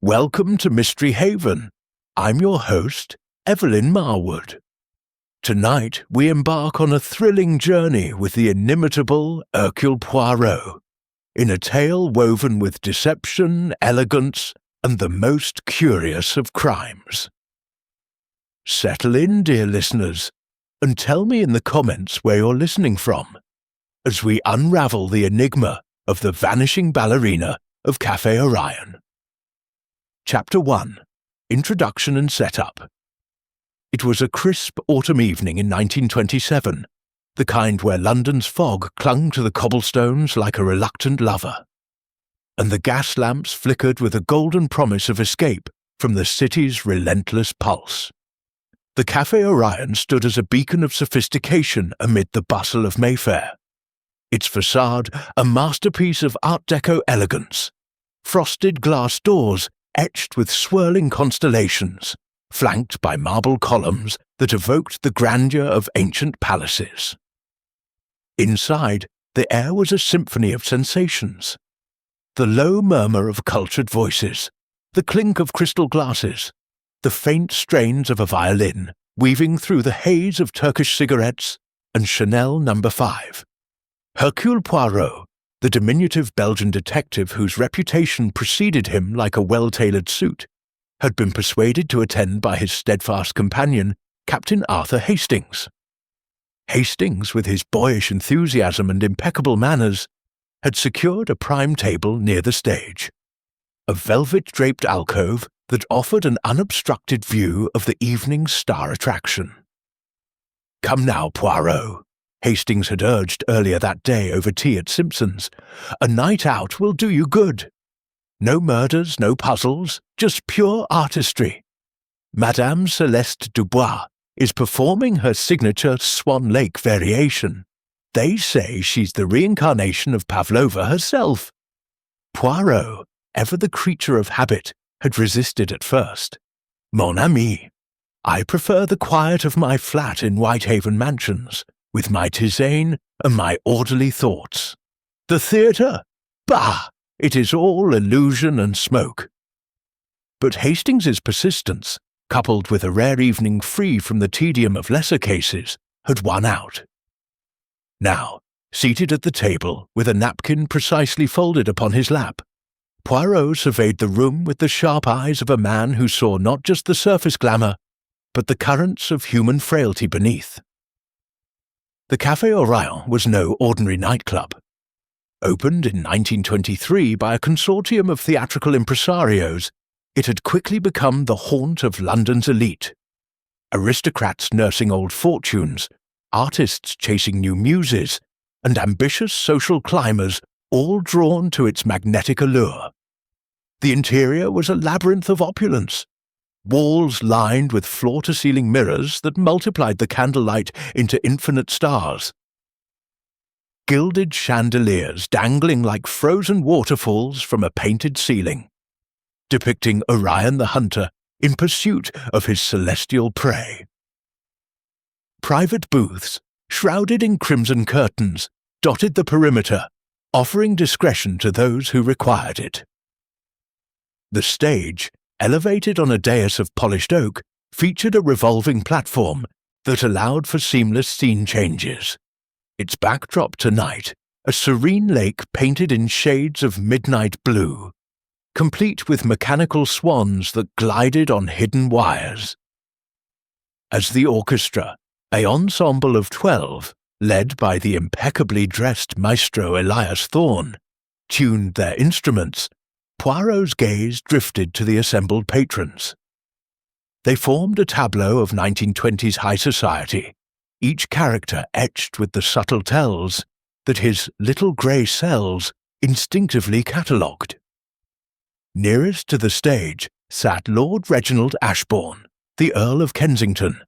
Welcome to Mystery Haven. I'm your host, Evelyn Marwood. Tonight we embark on a thrilling journey with the inimitable Hercule Poirot, in a tale woven with deception, elegance, and the most curious of crimes. Settle in, dear listeners, and tell me in the comments where you're listening from, as we unravel the enigma of the Vanishing Ballerina of Café Orion. Chapter 1. Introduction and Setup. It was a crisp autumn evening in 1927, the kind where London's fog clung to the cobblestones like a reluctant lover, and the gas lamps flickered with a golden promise of escape from the city's relentless pulse. The Café Orion stood as a beacon of sophistication amid the bustle of Mayfair, its facade a masterpiece of Art Deco elegance, frosted glass doors etched with swirling constellations, flanked by marble columns that evoked the grandeur of ancient palaces. Inside, the air was a symphony of sensations. The low murmur of cultured voices, the clink of crystal glasses, the faint strains of a violin weaving through the haze of Turkish cigarettes and Chanel No. 5. Hercule Poirot, the diminutive Belgian detective whose reputation preceded him like a well-tailored suit, had been persuaded to attend by his steadfast companion, Captain Arthur Hastings. Hastings, with his boyish enthusiasm and impeccable manners, had secured a prime table near the stage, a velvet-draped alcove that offered an unobstructed view of the evening's star attraction. "Come now, Poirot," Hastings had urged earlier that day over tea at Simpson's. "A night out will do you good. No murders, no puzzles, just pure artistry. Madame Celeste Dubois is performing her signature Swan Lake variation. They say she's the reincarnation of Pavlova herself." Poirot, ever the creature of habit, had resisted at first. "Mon ami, I prefer the quiet of my flat in Whitehaven Mansions, with my tisane and my orderly thoughts. The theatre? Bah! It is all illusion and smoke." But Hastings's persistence, coupled with a rare evening free from the tedium of lesser cases, had won out. Now, seated at the table, with a napkin precisely folded upon his lap, Poirot surveyed the room with the sharp eyes of a man who saw not just the surface glamour, but the currents of human frailty beneath. The Café Orion was no ordinary nightclub. Opened in 1923 by a consortium of theatrical impresarios, it had quickly become the haunt of London's elite. Aristocrats nursing old fortunes, artists chasing new muses, and ambitious social climbers all drawn to its magnetic allure. The interior was a labyrinth of opulence, walls lined with floor-to-ceiling mirrors that multiplied the candlelight into infinite stars, gilded chandeliers dangling like frozen waterfalls from a painted ceiling, depicting Orion the hunter in pursuit of his celestial prey. Private booths, shrouded in crimson curtains, dotted the perimeter, offering discretion to those who required it. The stage, elevated on a dais of polished oak, featured a revolving platform that allowed for seamless scene changes. Its backdrop tonight, a serene lake painted in shades of midnight blue, complete with mechanical swans that glided on hidden wires. As the orchestra, an ensemble of 12, led by the impeccably dressed maestro Elias Thorne, tuned their instruments, Poirot's gaze drifted to the assembled patrons. They formed a tableau of 1920s high society, each character etched with the subtle tells that his little grey cells instinctively catalogued. Nearest to the stage sat Lord Reginald Ashbourne, the Earl of Kensington,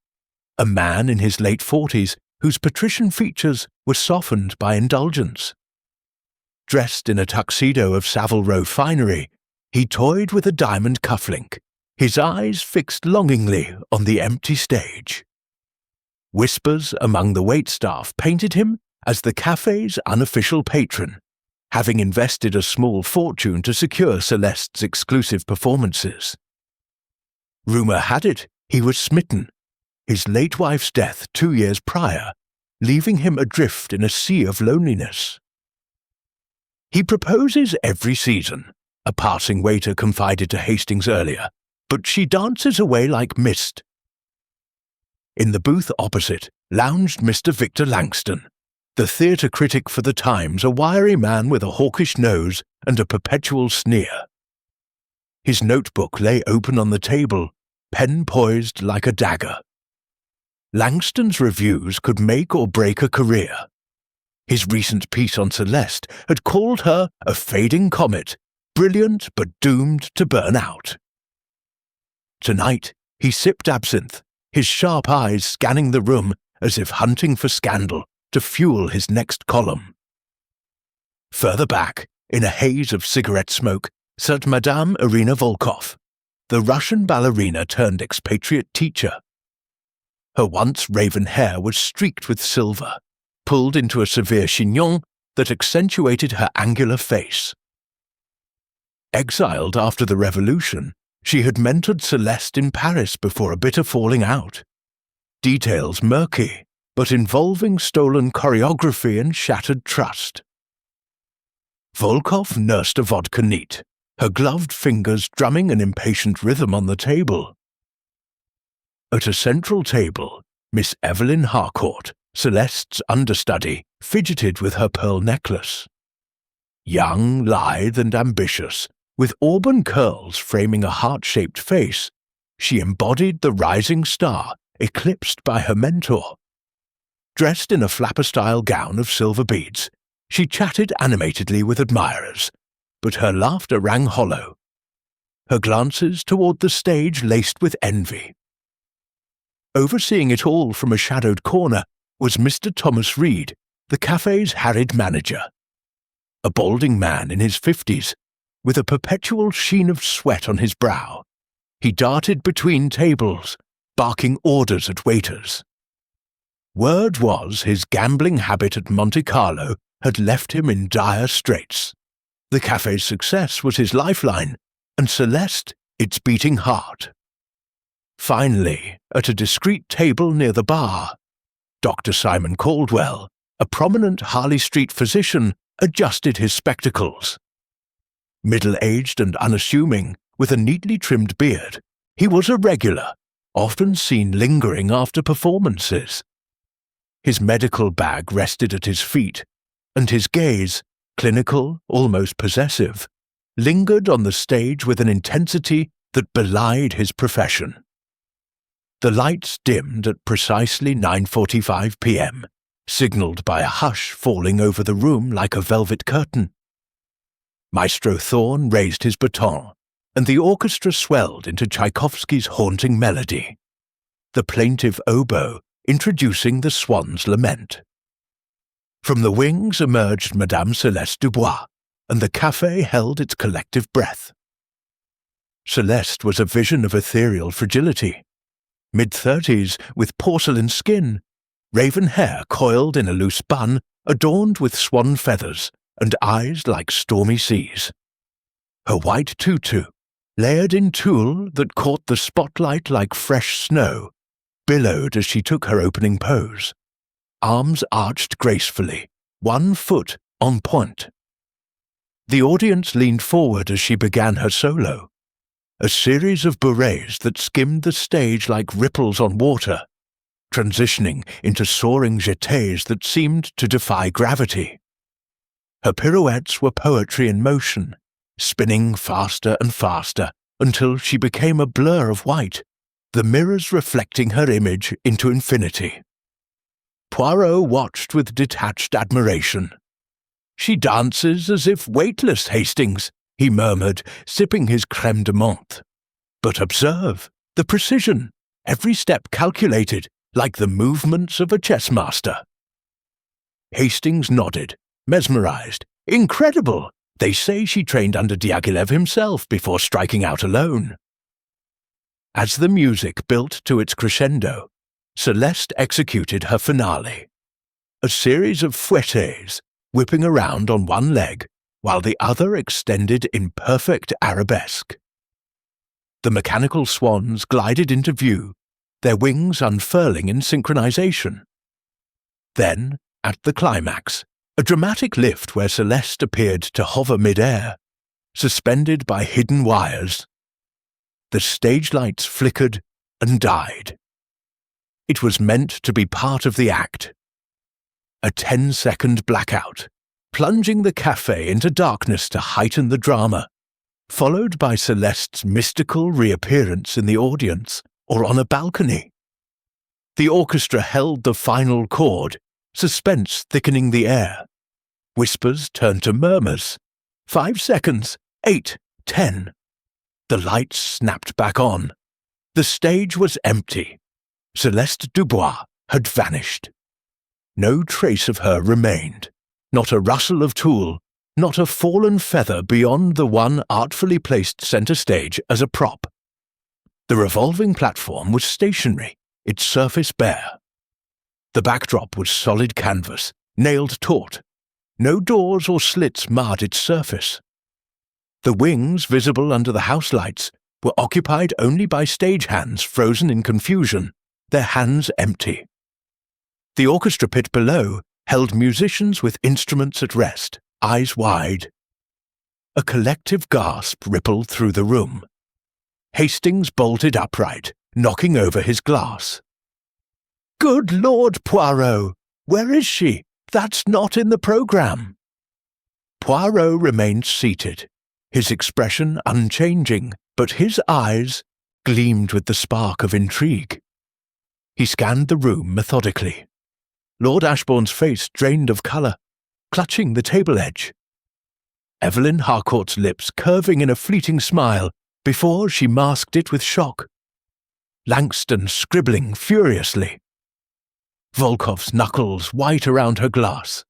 a man in his late 40s whose patrician features were softened by indulgence. Dressed in a tuxedo of Savile Row finery, he toyed with a diamond cufflink, his eyes fixed longingly on the empty stage. Whispers among the waitstaff painted him as the cafe's unofficial patron, having invested a small fortune to secure Celeste's exclusive performances. Rumour had it he was smitten, his late wife's death 2 years prior, leaving him adrift in a sea of loneliness. He proposes every season, a passing waiter confided to Hastings earlier, but she dances away like mist. In the booth opposite lounged Mr. Victor Langston, the theatre critic for the Times, a wiry man with a hawkish nose and a perpetual sneer. His notebook lay open on the table, pen poised like a dagger. Langston's reviews could make or break a career. His recent piece on Celeste had called her a fading comet, brilliant but doomed to burn out. Tonight he sipped absinthe, his sharp eyes scanning the room as if hunting for scandal to fuel his next column. Further back, in a haze of cigarette smoke, sat Madame Irina Volkov, the Russian ballerina turned expatriate teacher. Her once raven hair was streaked with silver, pulled into a severe chignon that accentuated her angular face. Exiled after the revolution, she had mentored Celeste in Paris before a bitter falling out. Details murky, but involving stolen choreography and shattered trust. Volkov nursed a vodka neat, her gloved fingers drumming an impatient rhythm on the table. At a central table, Miss Evelyn Harcourt, Celeste's understudy, fidgeted with her pearl necklace. Young, lithe, and ambitious, with auburn curls framing a heart-shaped face, she embodied the rising star eclipsed by her mentor. Dressed in a flapper-style gown of silver beads, she chatted animatedly with admirers, but her laughter rang hollow, her glances toward the stage laced with envy. Overseeing it all from a shadowed corner was Mr. Thomas Reed, the cafe's harried manager. A balding man in his 50s, with a perpetual sheen of sweat on his brow, he darted between tables, barking orders at waiters. Word was his gambling habit at Monte Carlo had left him in dire straits. The cafe's success was his lifeline, and Celeste its beating heart. Finally, at a discreet table near the bar, Dr. Simon Caldwell, a prominent Harley Street physician, adjusted his spectacles. Middle-aged and unassuming, with a neatly trimmed beard, he was a regular, often seen lingering after performances. His medical bag rested at his feet, and his gaze, clinical, almost possessive, lingered on the stage with an intensity that belied his profession. The lights dimmed at precisely 9:45 p.m., signalled by a hush falling over the room like a velvet curtain. Maestro Thorne raised his baton, and the orchestra swelled into Tchaikovsky's haunting melody, the plaintive oboe introducing the Swan's Lament. From the wings emerged Madame Celeste Dubois, and the café held its collective breath. Celeste was a vision of ethereal fragility. Mid-30s, with porcelain skin, raven hair coiled in a loose bun, adorned with swan feathers, and eyes like stormy seas. Her white tutu, layered in tulle that caught the spotlight like fresh snow, billowed as she took her opening pose, arms arched gracefully, one foot en pointe. The audience leaned forward as she began her solo, a series of bourrées that skimmed the stage like ripples on water, transitioning into soaring jetées that seemed to defy gravity. Her pirouettes were poetry in motion, spinning faster and faster until she became a blur of white, the mirrors reflecting her image into infinity. Poirot watched with detached admiration. "She dances as if weightless, Hastings," he murmured, sipping his crème de menthe. "But observe the precision, every step calculated, like the movements of a chess master." Hastings nodded, mesmerized. "Incredible! They say she trained under Diaghilev himself before striking out alone." As the music built to its crescendo, Celeste executed her finale. A series of fouettes, whipping around on one leg, while the other extended in perfect arabesque. The mechanical swans glided into view, their wings unfurling in synchronization. Then, at the climax, a dramatic lift where Celeste appeared to hover mid-air, suspended by hidden wires. The stage lights flickered and died. It was meant to be part of the act. A 10-second blackout, plunging the café into darkness to heighten the drama, followed by Celeste's mystical reappearance in the audience or on a balcony. The orchestra held the final chord, suspense thickening the air. Whispers turned to murmurs. 5 seconds, 8, 10. The lights snapped back on. The stage was empty. Celeste Dubois had vanished. No trace of her remained. Not a rustle of tulle, not a fallen feather beyond the one artfully placed centre stage as a prop. The revolving platform was stationary, its surface bare. The backdrop was solid canvas, nailed taut. No doors or slits marred its surface. The wings, visible under the house lights, were occupied only by stagehands frozen in confusion, their hands empty. The orchestra pit below held musicians with instruments at rest, eyes wide. A collective gasp rippled through the room. Hastings bolted upright, knocking over his glass. "Good Lord, Poirot! Where is she? That's not in the programme." Poirot remained seated, his expression unchanging, but his eyes gleamed with the spark of intrigue. He scanned the room methodically. Lord Ashbourne's face drained of colour, clutching the table edge. Evelyn Harcourt's lips curving in a fleeting smile before she masked it with shock. Langston scribbling furiously. Volkov's knuckles white around her glass.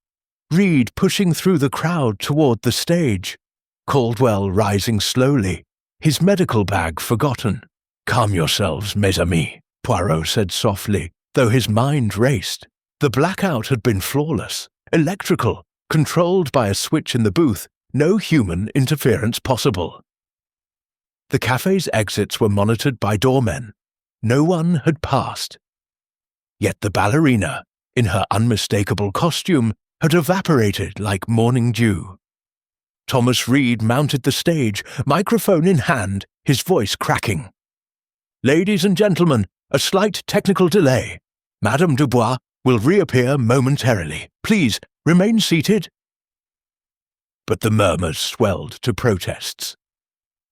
Reed pushing through the crowd toward the stage. Caldwell rising slowly, his medical bag forgotten. "Calm yourselves, mes amis," Poirot said softly, though his mind raced. The blackout had been flawless, electrical, controlled by a switch in the booth, no human interference possible. The cafe's exits were monitored by doormen. No one had passed. Yet the ballerina, in her unmistakable costume, had evaporated like morning dew. Thomas Reed mounted the stage, microphone in hand, his voice cracking. "Ladies and gentlemen, a slight technical delay. Madame Dubois will reappear momentarily. Please, remain seated." But the murmurs swelled to protests.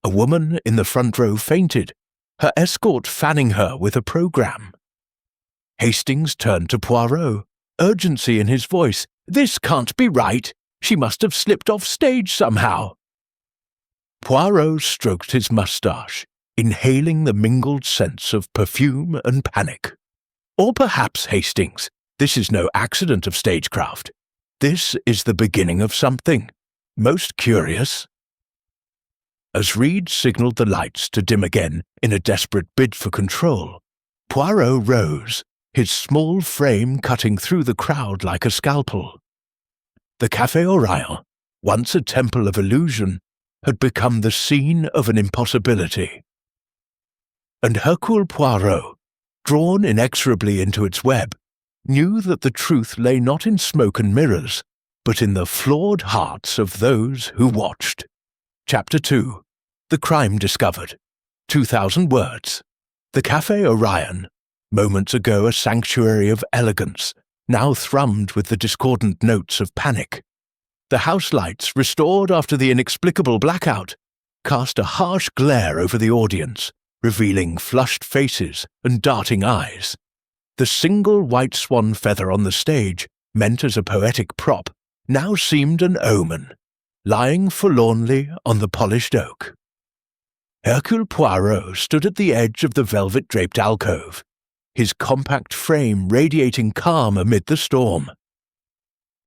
A woman in the front row fainted, her escort fanning her with a programme. Hastings turned to Poirot, urgency in his voice. "This can't be right. She must have slipped off stage somehow." Poirot stroked his moustache, inhaling the mingled scents of perfume and panic. "Or perhaps, Hastings, this is no accident of stagecraft. This is the beginning of something. Most curious." As Reed signalled the lights to dim again in a desperate bid for control, Poirot rose, his small frame cutting through the crowd like a scalpel. The Café Orion, once a temple of illusion, had become the scene of an impossibility. And Hercule Poirot, drawn inexorably into its web, knew that the truth lay not in smoke and mirrors, but in the flawed hearts of those who watched. Chapter 2. The Crime Discovered. 2,000 words. The Café Orion, moments ago a sanctuary of elegance, now thrummed with the discordant notes of panic. The house lights, restored after the inexplicable blackout, cast a harsh glare over the audience, revealing flushed faces and darting eyes. The single white swan feather on the stage, meant as a poetic prop, now seemed an omen, lying forlornly on the polished oak. Hercule Poirot stood at the edge of the velvet-draped alcove, his compact frame radiating calm amid the storm.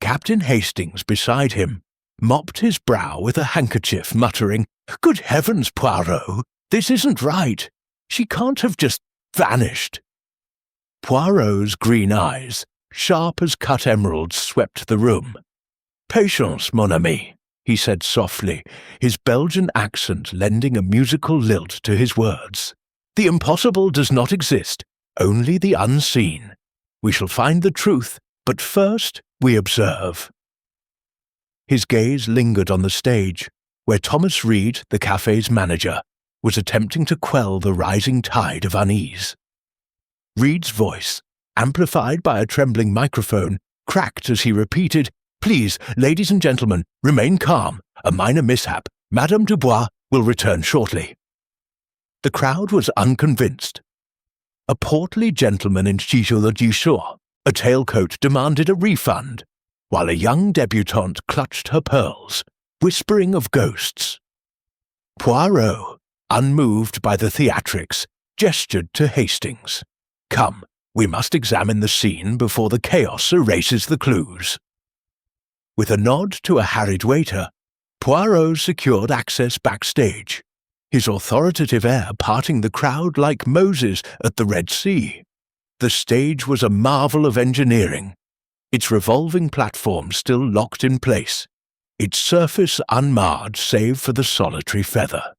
Captain Hastings, beside him, mopped his brow with a handkerchief, muttering, "Good heavens, Poirot, this isn't right. She can't have just vanished." Poirot's green eyes, sharp as cut emeralds, swept the room. "Patience, mon ami. he said softly, his Belgian accent lending a musical lilt to his words. "The impossible does not exist, only the unseen. We shall find the truth, but first we observe." His gaze lingered on the stage, where Thomas Reed, the cafe's manager, was attempting to quell the rising tide of unease. Reed's voice, amplified by a trembling microphone, cracked as he repeated, "Please, ladies and gentlemen, remain calm. A minor mishap. Madame Dubois will return shortly." The crowd was unconvinced. A portly gentleman in chichot du jour, a tailcoat, demanded a refund, while a young debutante clutched her pearls, whispering of ghosts. Poirot, unmoved by the theatrics, gestured to Hastings. "Come, we must examine the scene before the chaos erases the clues." With a nod to a harried waiter, Poirot secured access backstage, his authoritative air parting the crowd like Moses at the Red Sea. The stage was a marvel of engineering, its revolving platform still locked in place, its surface unmarred save for the solitary feather.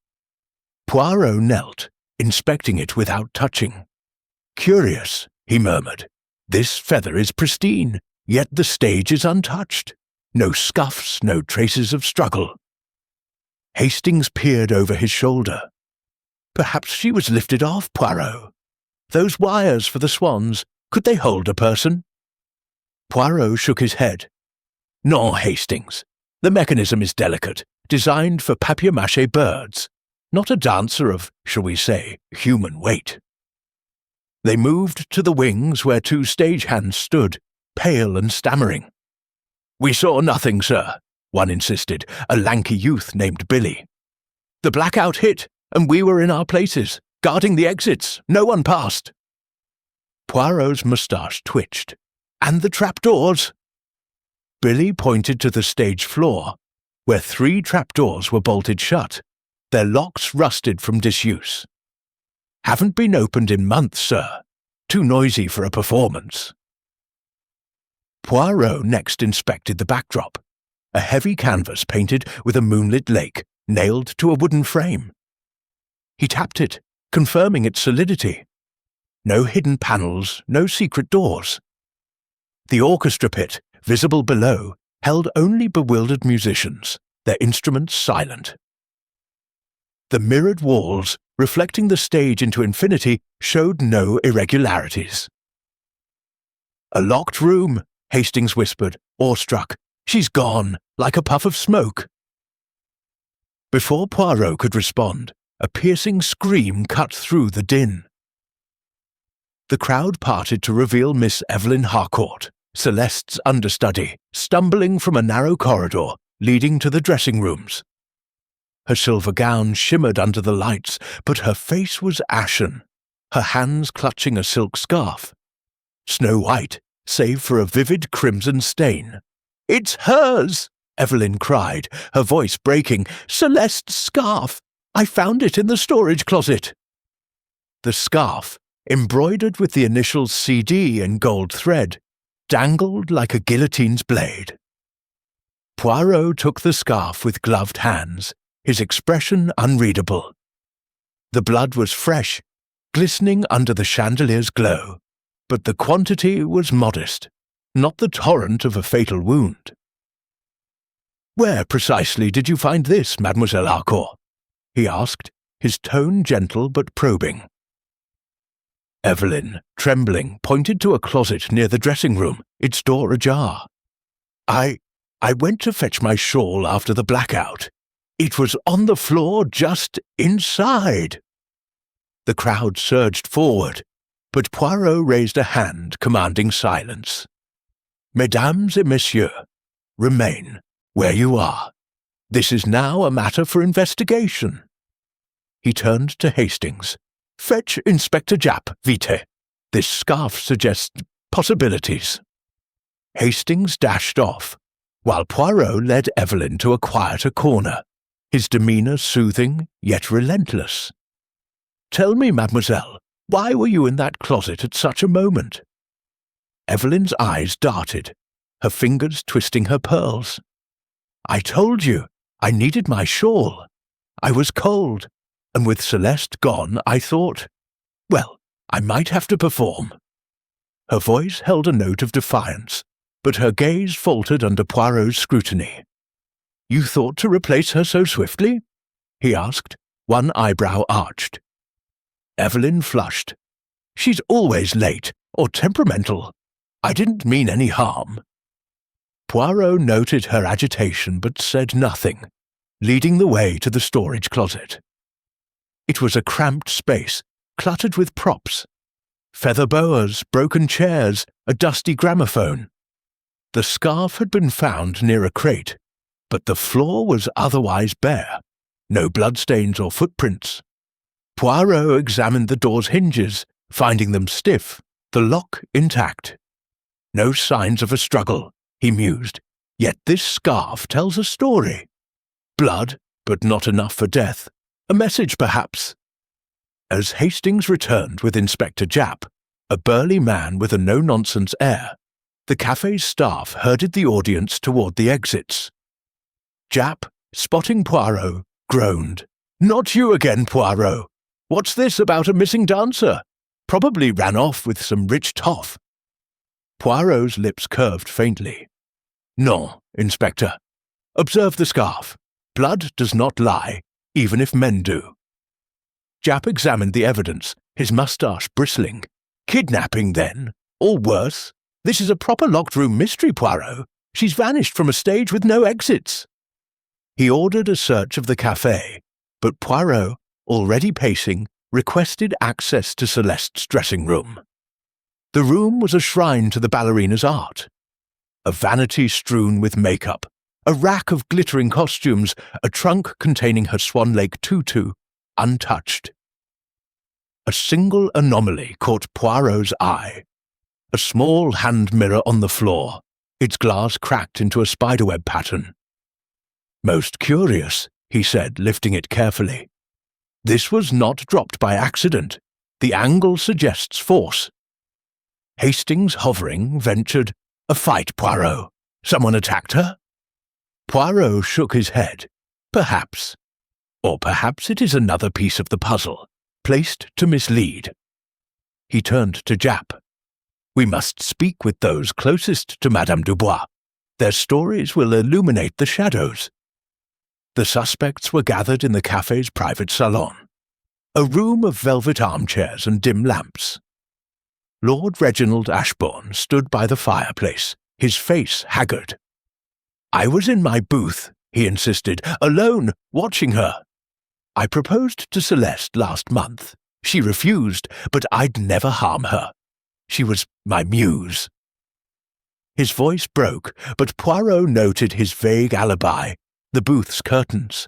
Poirot knelt, inspecting it without touching. "Curious," he murmured. "This feather is pristine, yet the stage is untouched. No scuffs, no traces of struggle." Hastings peered over his shoulder. "Perhaps she was lifted off, Poirot. Those wires for the swans, could they hold a person?" Poirot shook his head. "No, Hastings. The mechanism is delicate, designed for papier-mâché birds, not a dancer of, shall we say, human weight." They moved to the wings where two stagehands stood, pale and stammering. "We saw nothing, sir," one insisted, a lanky youth named Billy. "The blackout hit, and we were in our places, guarding the exits. No one passed." Poirot's moustache twitched. "And the trapdoors?" Billy pointed to the stage floor, where 3 trapdoors were bolted shut, their locks rusted from disuse. "Haven't been opened in months, sir. Too noisy for a performance." Poirot next inspected the backdrop, a heavy canvas painted with a moonlit lake, nailed to a wooden frame. He tapped it, confirming its solidity. No hidden panels, no secret doors. The orchestra pit, visible below, held only bewildered musicians, their instruments silent. The mirrored walls, reflecting the stage into infinity, showed no irregularities. "A locked room," Hastings whispered, awestruck. "She's gone, like a puff of smoke." Before Poirot could respond, a piercing scream cut through the din. The crowd parted to reveal Miss Evelyn Harcourt, Celeste's understudy, stumbling from a narrow corridor leading to the dressing rooms. Her silver gown shimmered under the lights, but her face was ashen, her hands clutching a silk scarf. Snow white, save for a vivid crimson stain. "It's hers!" Evelyn cried, her voice breaking. "Celeste's scarf! I found it in the storage closet." The scarf, embroidered with the initials CD in gold thread, dangled like a guillotine's blade. Poirot took the scarf with gloved hands, his expression unreadable. The blood was fresh, glistening under the chandelier's glow, but the quantity was modest, not the torrent of a fatal wound. "Where precisely did you find this, Mademoiselle Harcourt?" he asked, his tone gentle but probing. Evelyn, trembling, pointed to a closet near the dressing room, its door ajar. I went to fetch my shawl after the blackout. It was on the floor just inside." The crowd surged forward, but Poirot raised a hand commanding silence. "Mesdames et messieurs, remain where you are. This is now a matter for investigation." He turned to Hastings. "Fetch Inspector Japp, vite. This scarf suggests possibilities." Hastings dashed off, while Poirot led Evelyn to a quieter corner, his demeanour soothing yet relentless. "Tell me, mademoiselle, why were you in that closet at such a moment?" Evelyn's eyes darted, her fingers twisting her pearls. "I told you, I needed my shawl. I was cold, and with Celeste gone, I thought, well, I might have to perform. Her voice held a note of defiance, but her gaze faltered under Poirot's scrutiny. You thought to replace her so swiftly? He asked, one eyebrow arched. Evelyn flushed. She's always late, or temperamental. I didn't mean any harm. Poirot noted her agitation but said nothing, leading the way to the storage closet. It was a cramped space, cluttered with props. Feather boas, broken chairs, a dusty gramophone. The scarf had been found near a crate, but the floor was otherwise bare. No bloodstains or footprints. Poirot examined the door's hinges, finding them stiff, the lock intact. No signs of a struggle, he mused, yet this scarf tells a story. Blood, but not enough for death. A message, perhaps. As Hastings returned with Inspector Japp, a burly man with a no-nonsense air, the cafe's staff herded the audience toward the exits. Japp, spotting Poirot, groaned. Not you again, Poirot. What's this about a missing dancer? Probably ran off with some rich toff. Poirot's lips curved faintly. No, Inspector. Observe the scarf. Blood does not lie, even if men do. Japp examined the evidence, his moustache bristling. Kidnapping, then? Or worse? This is a proper locked-room mystery, Poirot. She's vanished from a stage with no exits. He ordered a search of the café, but Poirot, already pacing, requested access to Celeste's dressing room. The room was a shrine to the ballerina's art. A vanity strewn with makeup, a rack of glittering costumes, a trunk containing her Swan Lake tutu, untouched. A single anomaly caught Poirot's eye. A small hand mirror on the floor, its glass cracked into a spiderweb pattern. Most curious, he said, lifting it carefully. This was not dropped by accident. The angle suggests force. Hastings, hovering, ventured, A fight, Poirot. Someone attacked her? Poirot shook his head. Perhaps. Or perhaps it is another piece of the puzzle, placed to mislead. He turned to Japp. We must speak with those closest to Madame Dubois. Their stories will illuminate the shadows. The suspects were gathered in the cafe's private salon, a room of velvet armchairs and dim lamps. Lord Reginald Ashbourne stood by the fireplace, his face haggard. I was in my booth, he insisted, alone, watching her. I proposed to Celeste last month. She refused, but I'd never harm her. She was my muse. His voice broke, but Poirot noted his vague alibi, the booth's curtains,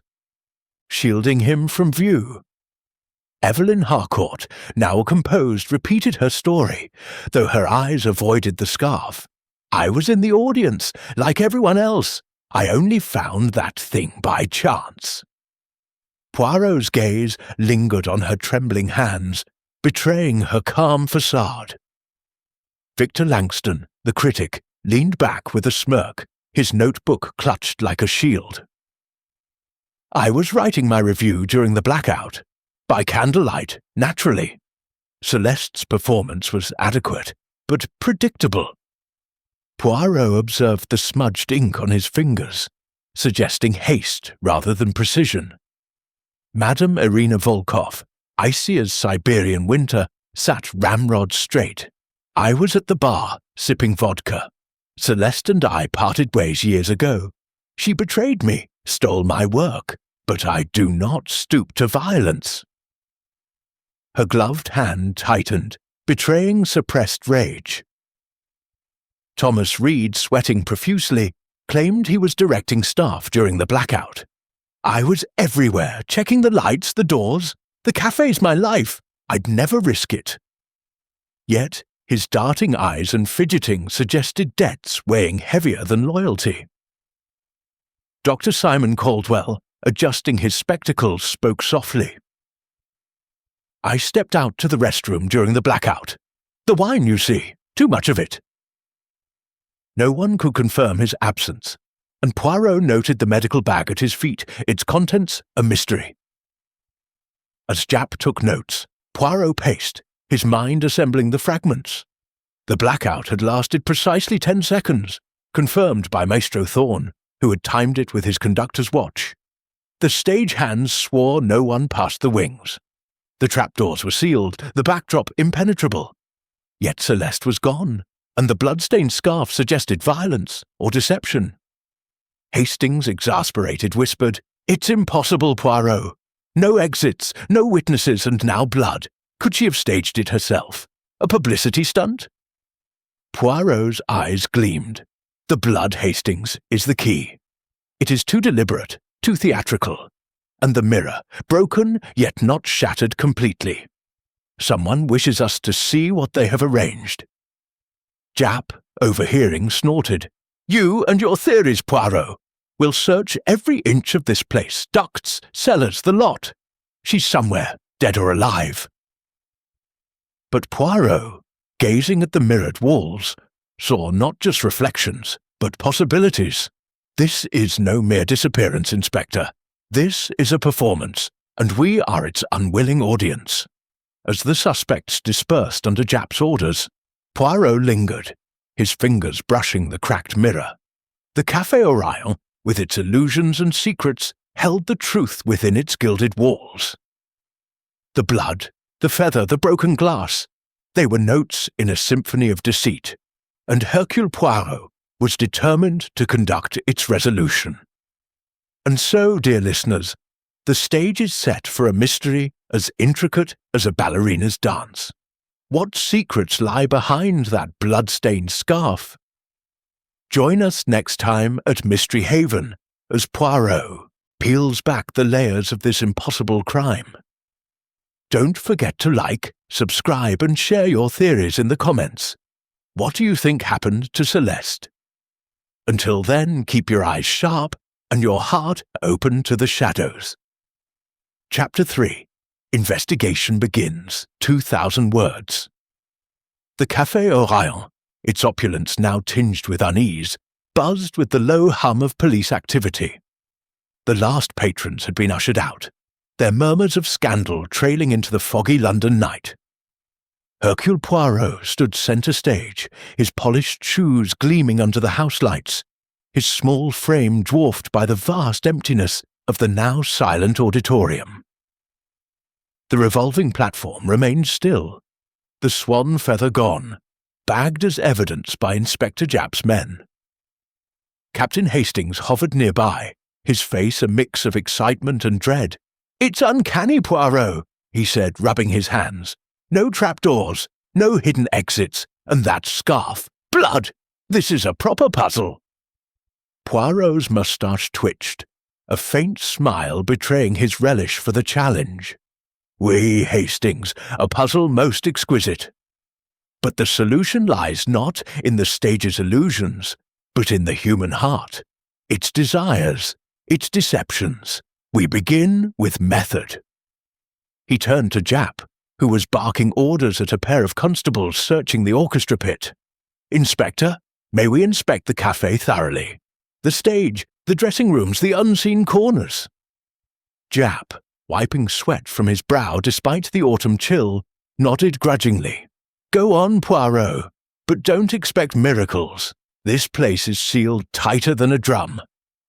shielding him from view. Evelyn Harcourt, now composed, repeated her story, though her eyes avoided the scarf. I was in the audience, like everyone else. I only found that thing by chance. Poirot's gaze lingered on her trembling hands, betraying her calm facade. Victor Langston, the critic, leaned back with a smirk, his notebook clutched like a shield. I was writing my review during the blackout. By candlelight, naturally. Celeste's performance was adequate, but predictable. Poirot observed the smudged ink on his fingers, suggesting haste rather than precision. Madame Irina Volkov, icy as Siberian winter, sat ramrod straight. I was at the bar, sipping vodka. Celeste and I parted ways years ago. She betrayed me, stole my work, but I do not stoop to violence. Her gloved hand tightened, betraying suppressed rage. Thomas Reed, sweating profusely, claimed he was directing staff during the blackout. I was everywhere, checking the lights, the doors. The cafe's my life. I'd never risk it. Yet, his darting eyes and fidgeting suggested debts weighing heavier than loyalty. Dr. Simon Caldwell, adjusting his spectacles, spoke softly. I stepped out to the restroom during the blackout. The wine, you see, too much of it. No one could confirm his absence. and Poirot noted the medical bag at his feet, its contents a mystery. As Japp took notes, Poirot paced, his mind assembling the fragments. The blackout had lasted precisely 10 seconds, confirmed by Maestro Thorne, who had timed it with his conductor's watch. The stage hands swore no one passed the wings. The trapdoors were sealed, the backdrop impenetrable. Yet Celeste was gone, and the blood-stained scarf suggested violence or deception. Hastings, exasperated, whispered, "It's impossible, Poirot. No exits, no witnesses, and now blood. Could she have staged it herself? A publicity stunt?" Poirot's eyes gleamed. "The blood, Hastings, is the key. It is too deliberate, too theatrical. And the mirror, broken yet not shattered completely. Someone wishes us to see what they have arranged." Japp, overhearing, snorted, "You and your theories, Poirot. We'll search every inch of this place, ducts, cellars, the lot. She's somewhere, dead or alive." But Poirot, gazing at the mirrored walls, saw not just reflections, but possibilities. "This is no mere disappearance, Inspector. This is a performance, and we are its unwilling audience." As the suspects dispersed under Japp's orders, Poirot lingered, his fingers brushing the cracked mirror. The Café Orion, with its illusions and secrets, held the truth within its gilded walls. The blood, the feather, the broken glass, they were notes in a symphony of deceit, and Hercule Poirot was determined to conduct its resolution. And so, dear listeners, the stage is set for a mystery as intricate as a ballerina's dance. What secrets lie behind that blood-stained scarf? Join us next time at Mystery Haven as Poirot peels back the layers of this impossible crime. Don't forget to like, subscribe, and share your theories in the comments. What do you think happened to Celeste? Until then, keep your eyes sharp and your heart open to the shadows. Chapter 3. Investigation begins. 2,000 words. The Café Orion, its opulence now tinged with unease, buzzed with the low hum of police activity. The last patrons had been ushered out, their murmurs of scandal trailing into the foggy London night. Hercule Poirot stood centre stage, his polished shoes gleaming under the house lights, his small frame dwarfed by the vast emptiness of the now silent auditorium. The revolving platform remained still, the swan feather gone, bagged as evidence by Inspector Japp's men. Captain Hastings hovered nearby, his face a mix of excitement and dread. "It's uncanny, Poirot," he said, rubbing his hands. "No trapdoors, no hidden exits, and that scarf. Blood! This is a proper puzzle." Poirot's moustache twitched, a faint smile betraying his relish for the challenge. "Oui, Hastings, a puzzle most exquisite. But the solution lies not in the stage's illusions, but in the human heart, its desires, its deceptions. We begin with method." He turned to Japp, who was barking orders at a pair of constables searching the orchestra pit. "Inspector, may we inspect the café thoroughly? The stage, the dressing rooms, the unseen corners?" Japp, wiping sweat from his brow despite the autumn chill, nodded grudgingly. "Go on, Poirot, but don't expect miracles. This place is sealed tighter than a drum.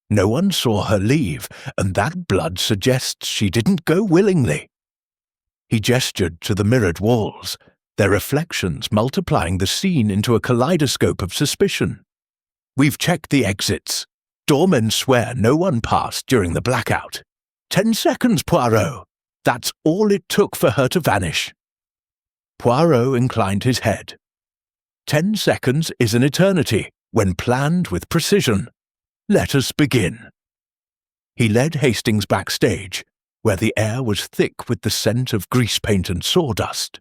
No one saw her leave, and that blood suggests she didn't go willingly." He gestured to the mirrored walls, their reflections multiplying the scene into a kaleidoscope of suspicion. "We've checked the exits. Doormen swear no one passed during the blackout. 10 seconds, Poirot. That's all it took for her to vanish." Poirot inclined his head. 10 seconds is an eternity when planned with precision. Let us begin. He led Hastings backstage, where the air was thick with the scent of grease paint and sawdust.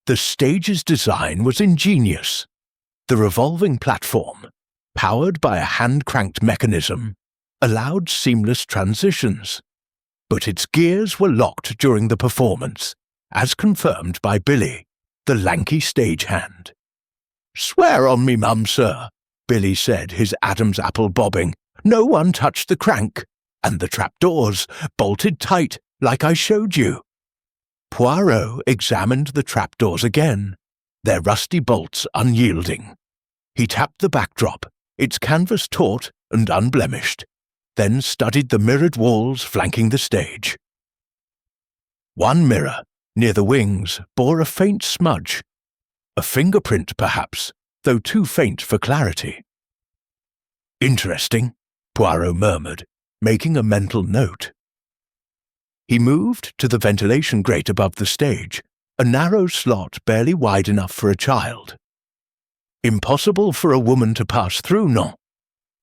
The stage's design was ingenious. The revolving platform, powered by a hand-cranked mechanism, allowed seamless transitions, but its gears were locked during the performance, as confirmed by Billy, the lanky stagehand. "Swear on me, mum, sir," Billy said, his Adam's apple bobbing. No one touched the crank, and the trapdoors bolted tight like I showed you." Poirot examined the trapdoors again, their rusty bolts unyielding. He tapped the backdrop, its canvas taut and unblemished, then studied the mirrored walls flanking the stage. One mirror, near the wings, bore a faint smudge. A fingerprint, perhaps, though too faint for clarity. "Interesting," Poirot murmured, making a mental note. He moved to the ventilation grate above the stage, a narrow slot barely wide enough for a child. "Impossible for a woman to pass through, non?"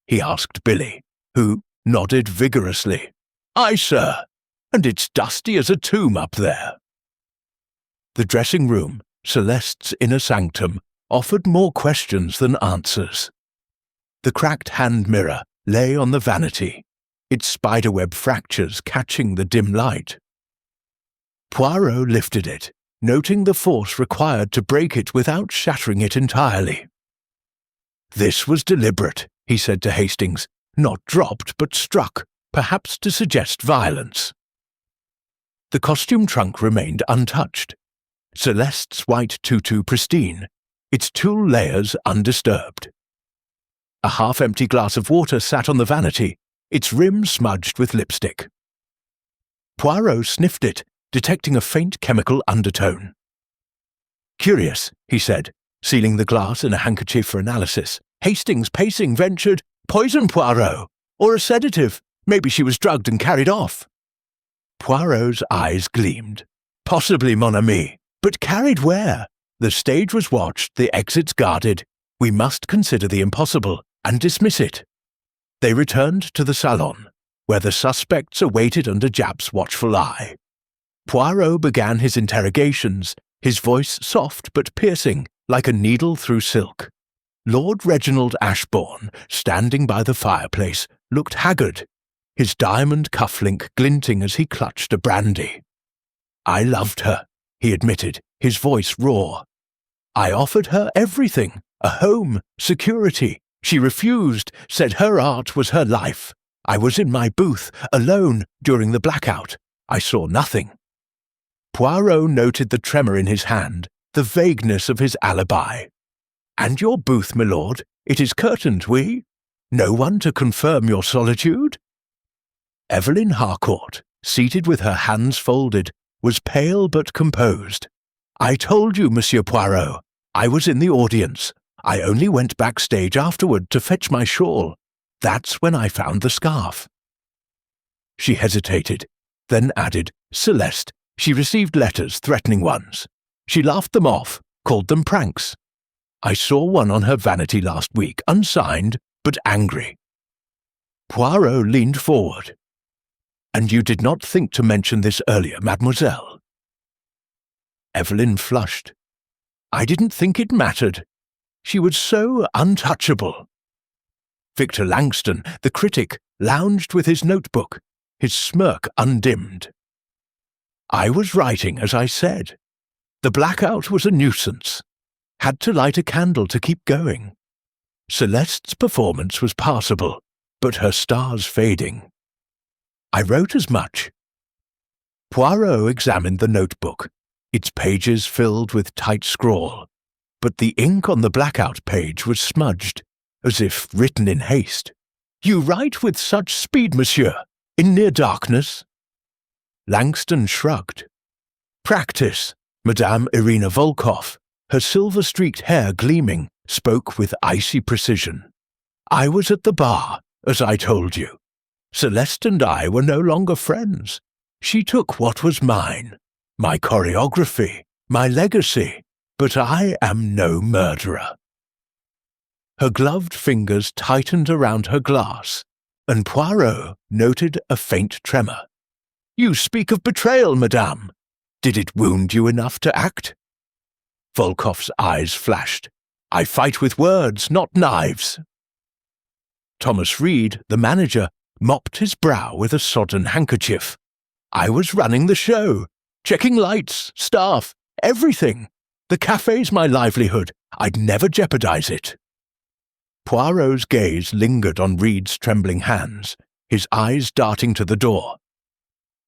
he asked Billy, who nodded vigorously. "Aye, sir, and it's dusty as a tomb up there." The dressing room, Celeste's inner sanctum, offered more questions than answers. The cracked hand mirror lay on the vanity, its spiderweb fractures catching the dim light. Poirot lifted it, noting the force required to break it without shattering it entirely. "This was deliberate," he said to Hastings, "not dropped but struck, perhaps to suggest violence." The costume trunk remained untouched, Celeste's white tutu pristine, its tulle layers undisturbed. A half-empty glass of water sat on the vanity, its rim smudged with lipstick. Poirot sniffed it, detecting a faint chemical undertone. "Curious," he said, sealing the glass in a handkerchief for analysis. Hastings, pacing, ventured, "Poison, Poirot, or a sedative. Maybe she was drugged and carried off." Poirot's eyes gleamed. "Possibly, mon ami, but carried where? The stage was watched, the exits guarded. We must consider the impossible and dismiss it." They returned to the salon, where the suspects awaited under Japp's watchful eye. Poirot began his interrogations, his voice soft but piercing, like a needle through silk. Lord Reginald Ashbourne, standing by the fireplace, looked haggard, his diamond cufflink glinting as he clutched a brandy. "I loved her," he admitted, his voice raw. "I offered her everything, a home, security. She refused, said her art was her life. I was in my booth, alone, during the blackout. I saw nothing." Poirot noted the tremor in his hand, the vagueness of his alibi. "And your booth, my lord, it is curtained, oui? No one to confirm your solitude?" Evelyn Harcourt, seated with her hands folded, was pale but composed. "I told you, Monsieur Poirot, I was in the audience. I only went backstage afterward to fetch my shawl. That's when I found the scarf." She hesitated, then added, "Celeste, she received letters, threatening ones. She laughed them off, called them pranks. I saw one on her vanity last week, unsigned, but angry." Poirot leaned forward. "And you did not think to mention this earlier, mademoiselle?" Evelyn flushed. "I didn't think it mattered. She was so untouchable." Victor Langston, the critic, lounged with his notebook, his smirk undimmed. "I was writing as I said. The blackout was a nuisance. Had to light a candle to keep going. Celeste's performance was passable, but her stars fading. I wrote as much." Poirot examined the notebook, its pages filled with tight scrawl, but the ink on the blackout page was smudged, as if written in haste. "You write with such speed, monsieur, in near darkness?" Langston shrugged. "Practice." Madame Irina Volkov, her silver-streaked hair gleaming, spoke with icy precision. "I was at the bar, as I told you. Celeste and I were no longer friends. She took what was mine, my choreography, my legacy, but I am no murderer." Her gloved fingers tightened around her glass, and Poirot noted a faint tremor. "You speak of betrayal, madame. Did it wound you enough to act?" Volkov's eyes flashed. "I fight with words, not knives." Thomas Reed, the manager, mopped his brow with a sodden handkerchief. "I was running the show, checking lights, staff, everything. The cafe's my livelihood. I'd never jeopardize it." Poirot's gaze lingered on Reed's trembling hands, his eyes darting to the door.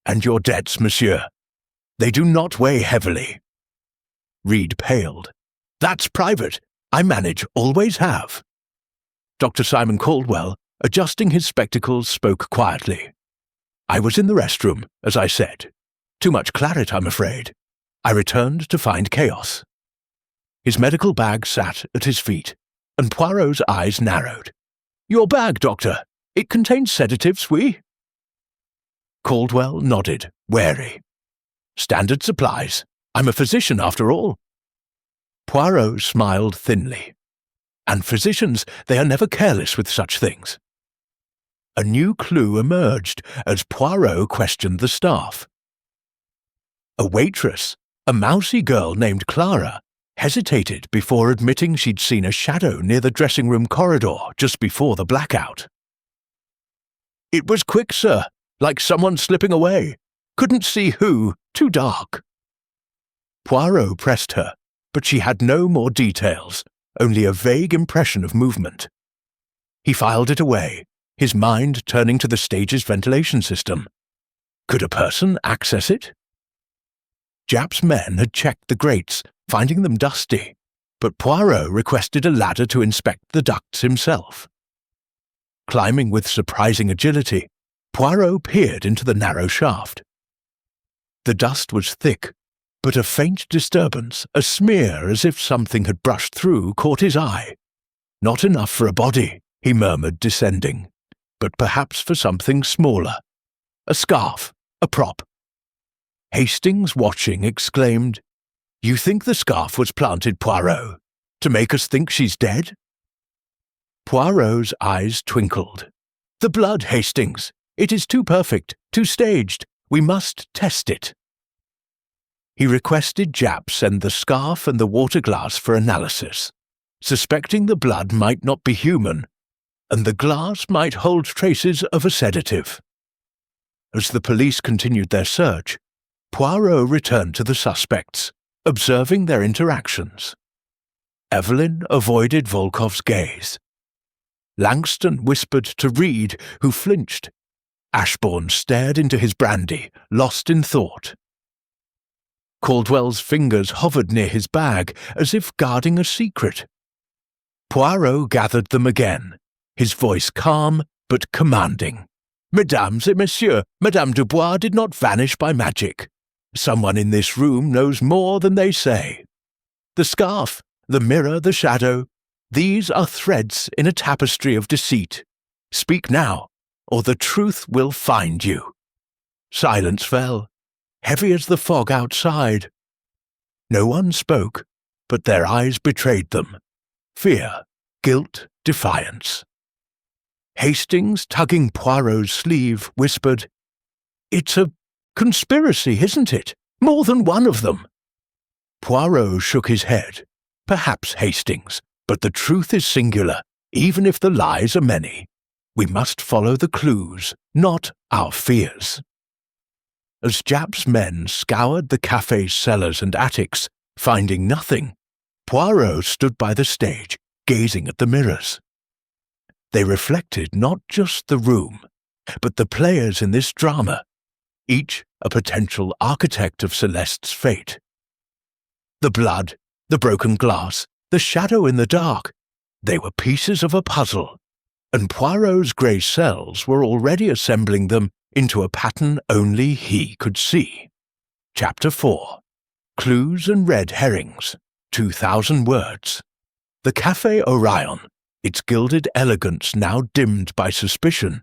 "And your debts, monsieur? They do not weigh heavily." Reed paled. "That's private. I manage, always have." Dr. Simon Caldwell, adjusting his spectacles, spoke quietly. "I was in the restroom, as I said. Too much claret, I'm afraid. I returned to find chaos." His medical bag sat at his feet, and Poirot's eyes narrowed. "Your bag, doctor. It contains sedatives, oui?" Caldwell nodded, wary. "Standard supplies. I'm a physician, after all." Poirot smiled thinly. "And physicians, they are never careless with such things." A new clue emerged as Poirot questioned the staff. A waitress, a mousy girl named Clara, hesitated before admitting she'd seen a shadow near the dressing-room corridor just before the blackout. "It was quick, sir, like someone slipping away. Couldn't see who, too dark." Poirot pressed her, but she had no more details, only a vague impression of movement. He filed it away, his mind turning to the stage's ventilation system. Could a person access it? Japp's men had checked the grates, finding them dusty, but Poirot requested a ladder to inspect the ducts himself. Climbing with surprising agility, Poirot peered into the narrow shaft. The dust was thick, but a faint disturbance, a smear as if something had brushed through, caught his eye. "Not enough for a body," he murmured, descending, "but perhaps for something smaller. A scarf, a prop." Hastings, watching, exclaimed, "You think the scarf was planted, Poirot, to make us think she's dead?" Poirot's eyes twinkled. "The blood, Hastings. It is too perfect, too staged. We must test it." He requested Japp send the scarf and the water glass for analysis, suspecting the blood might not be human, and the glass might hold traces of a sedative. As the police continued their search, Poirot returned to the suspects, observing their interactions. Evelyn avoided Volkov's gaze. Langston whispered to Reed, who flinched. Ashbourne stared into his brandy, lost in thought. Caldwell's fingers hovered near his bag, as if guarding a secret. Poirot gathered them again, his voice calm but commanding. "Mesdames et messieurs, Madame Dubois did not vanish by magic. Someone in this room knows more than they say. The scarf, the mirror, the shadow, these are threads in a tapestry of deceit. Speak now, or the truth will find you." Silence fell, heavy as the fog outside. No one spoke, but their eyes betrayed them. Fear, guilt, defiance. Hastings, tugging Poirot's sleeve, whispered, "It's a conspiracy, isn't it? More than one of them." Poirot shook his head. "Perhaps, Hastings, but the truth is singular, even if the lies are many. We must follow the clues, not our fears." As Japp's men scoured the cafe's cellars and attics, finding nothing, Poirot stood by the stage, gazing at the mirrors. They reflected not just the room, but the players in this drama, each a potential architect of Celeste's fate. The blood, the broken glass, the shadow in the dark, they were pieces of a puzzle, and Poirot's grey cells were already assembling them into a pattern only he could see. Chapter 4. Clues and Red Herrings, 2,000 words. The Café Orion, its gilded elegance now dimmed by suspicion,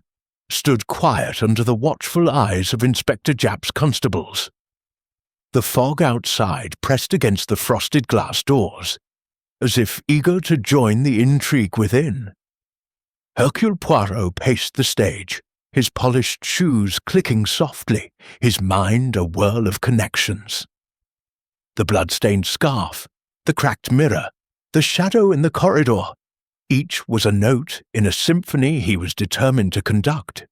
stood quiet under the watchful eyes of Inspector Japp's constables. The fog outside pressed against the frosted glass doors, as if eager to join the intrigue within. Hercule Poirot paced the stage, his polished shoes clicking softly, his mind a whirl of connections. The blood-stained scarf, the cracked mirror, the shadow in the corridor, each was a note in a symphony he was determined to conduct.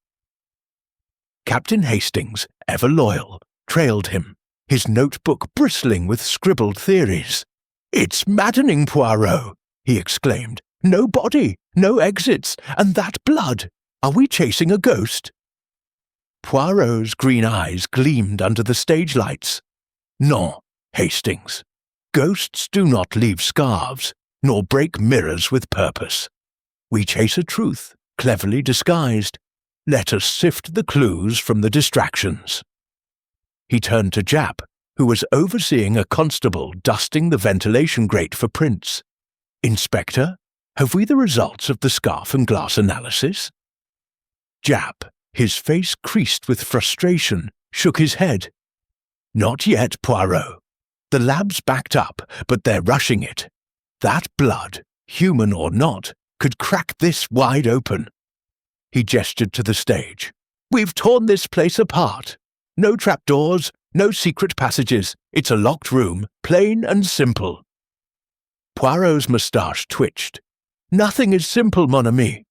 Captain Hastings, ever loyal, trailed him, his notebook bristling with scribbled theories. "It's maddening, Poirot," he exclaimed. No body, no exits, and that blood. Are we chasing a ghost? Poirot's green eyes gleamed under the stage lights. Non, Hastings. Ghosts do not leave scarves, nor break mirrors with purpose. We chase a truth, cleverly disguised. Let us sift the clues from the distractions. He turned to Japp, who was overseeing a constable dusting the ventilation grate for prints. Inspector, have we the results of the scarf and glass analysis? Japp, his face creased with frustration, shook his head. Not yet, Poirot. The lab's backed up, but they're rushing it. That blood, human or not, could crack this wide open. He gestured to the stage. We've torn this place apart. No trapdoors, no secret passages. It's a locked room, plain and simple. Poirot's moustache twitched. Nothing is simple, mon ami.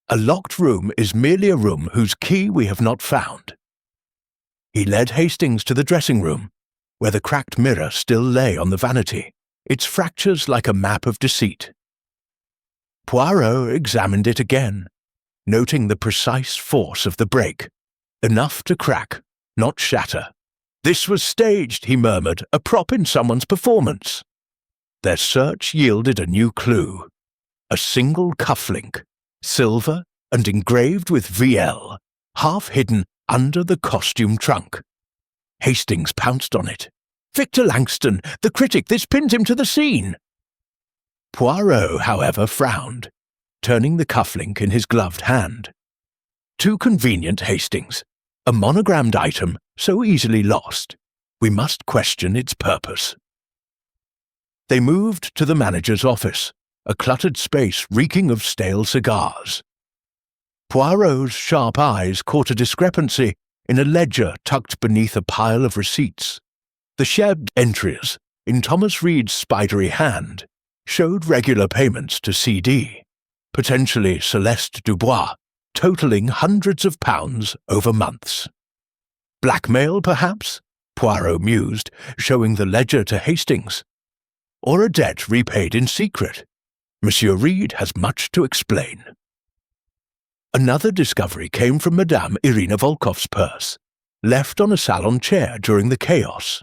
A locked room is merely a room whose key we have not found. He led Hastings to the dressing room, where the cracked mirror still lay on the vanity, its fractures like a map of deceit. Poirot examined it again, noting the precise force of the break. Enough to crack, not shatter. This was staged, he murmured, a prop in someone's performance. Their search yielded a new clue. A single cufflink, silver and engraved with VL, half hidden under the costume trunk. Hastings pounced on it. Victor Langston, the critic, this pins him to the scene. Poirot, however, frowned, turning the cufflink in his gloved hand. Too convenient, Hastings. A monogrammed item so easily lost. We must question its purpose. They moved to the manager's office, a cluttered space reeking of stale cigars. Poirot's sharp eyes caught a discrepancy in a ledger tucked beneath a pile of receipts. The shared entries, in Thomas Reed's spidery hand, showed regular payments to CD, potentially Celeste Dubois, totaling hundreds of pounds over months. Blackmail, perhaps? Poirot mused, showing the ledger to Hastings. Or a debt repaid in secret. Monsieur Reed has much to explain. Another discovery came from Madame Irina Volkov's purse, left on a salon chair during the chaos.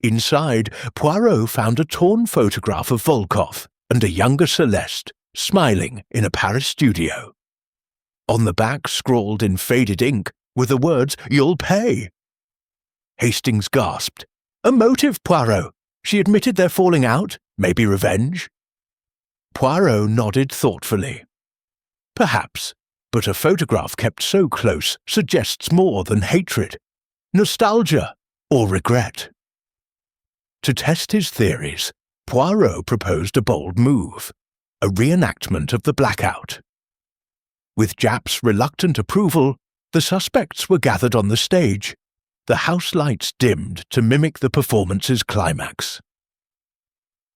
Inside, Poirot found a torn photograph of Volkov and a younger Celeste, smiling in a Paris studio. On the back, scrawled in faded ink, were the words, "You'll pay." Hastings gasped. A motive, Poirot. She admitted they're falling out, maybe revenge. Poirot nodded thoughtfully. Perhaps, but a photograph kept so close suggests more than hatred, nostalgia, or regret. To test his theories, Poirot proposed a bold move, a reenactment of the blackout. With Japp's reluctant approval, the suspects were gathered on the stage, the house lights dimmed to mimic the performance's climax.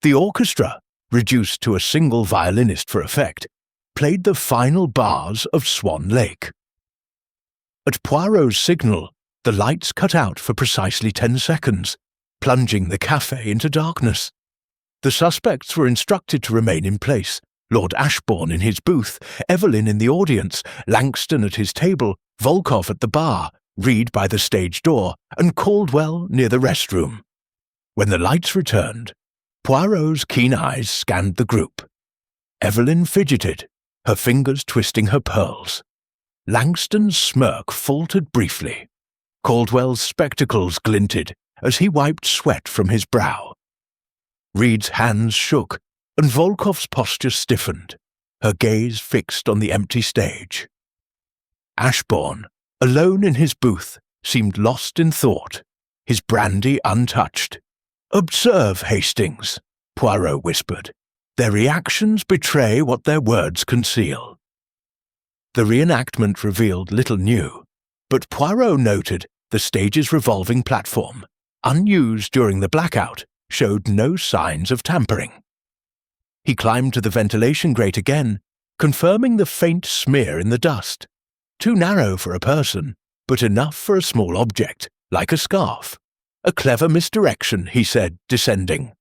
The orchestra, reduced to a single violinist for effect, played the final bars of Swan Lake. At Poirot's signal, the lights cut out for precisely 10 seconds, plunging the café into darkness. The suspects were instructed to remain in place, Lord Ashbourne in his booth, Evelyn in the audience, Langston at his table, Volkov at the bar, Reed by the stage door, and Caldwell near the restroom. When the lights returned, Poirot's keen eyes scanned the group. Evelyn fidgeted, her fingers twisting her pearls. Langston's smirk faltered briefly. Caldwell's spectacles glinted as he wiped sweat from his brow. Reed's hands shook, and Volkov's posture stiffened, her gaze fixed on the empty stage. Ashbourne, alone in his booth, seemed lost in thought, his brandy untouched. "Observe, Hastings," Poirot whispered. "Their reactions betray what their words conceal." The reenactment revealed little new, but Poirot noted the stage's revolving platform, unused during the blackout, showed no signs of tampering. He climbed to the ventilation grate again, confirming the faint smear in the dust. Too narrow for a person, but enough for a small object, like a scarf. A clever misdirection, he said, descending.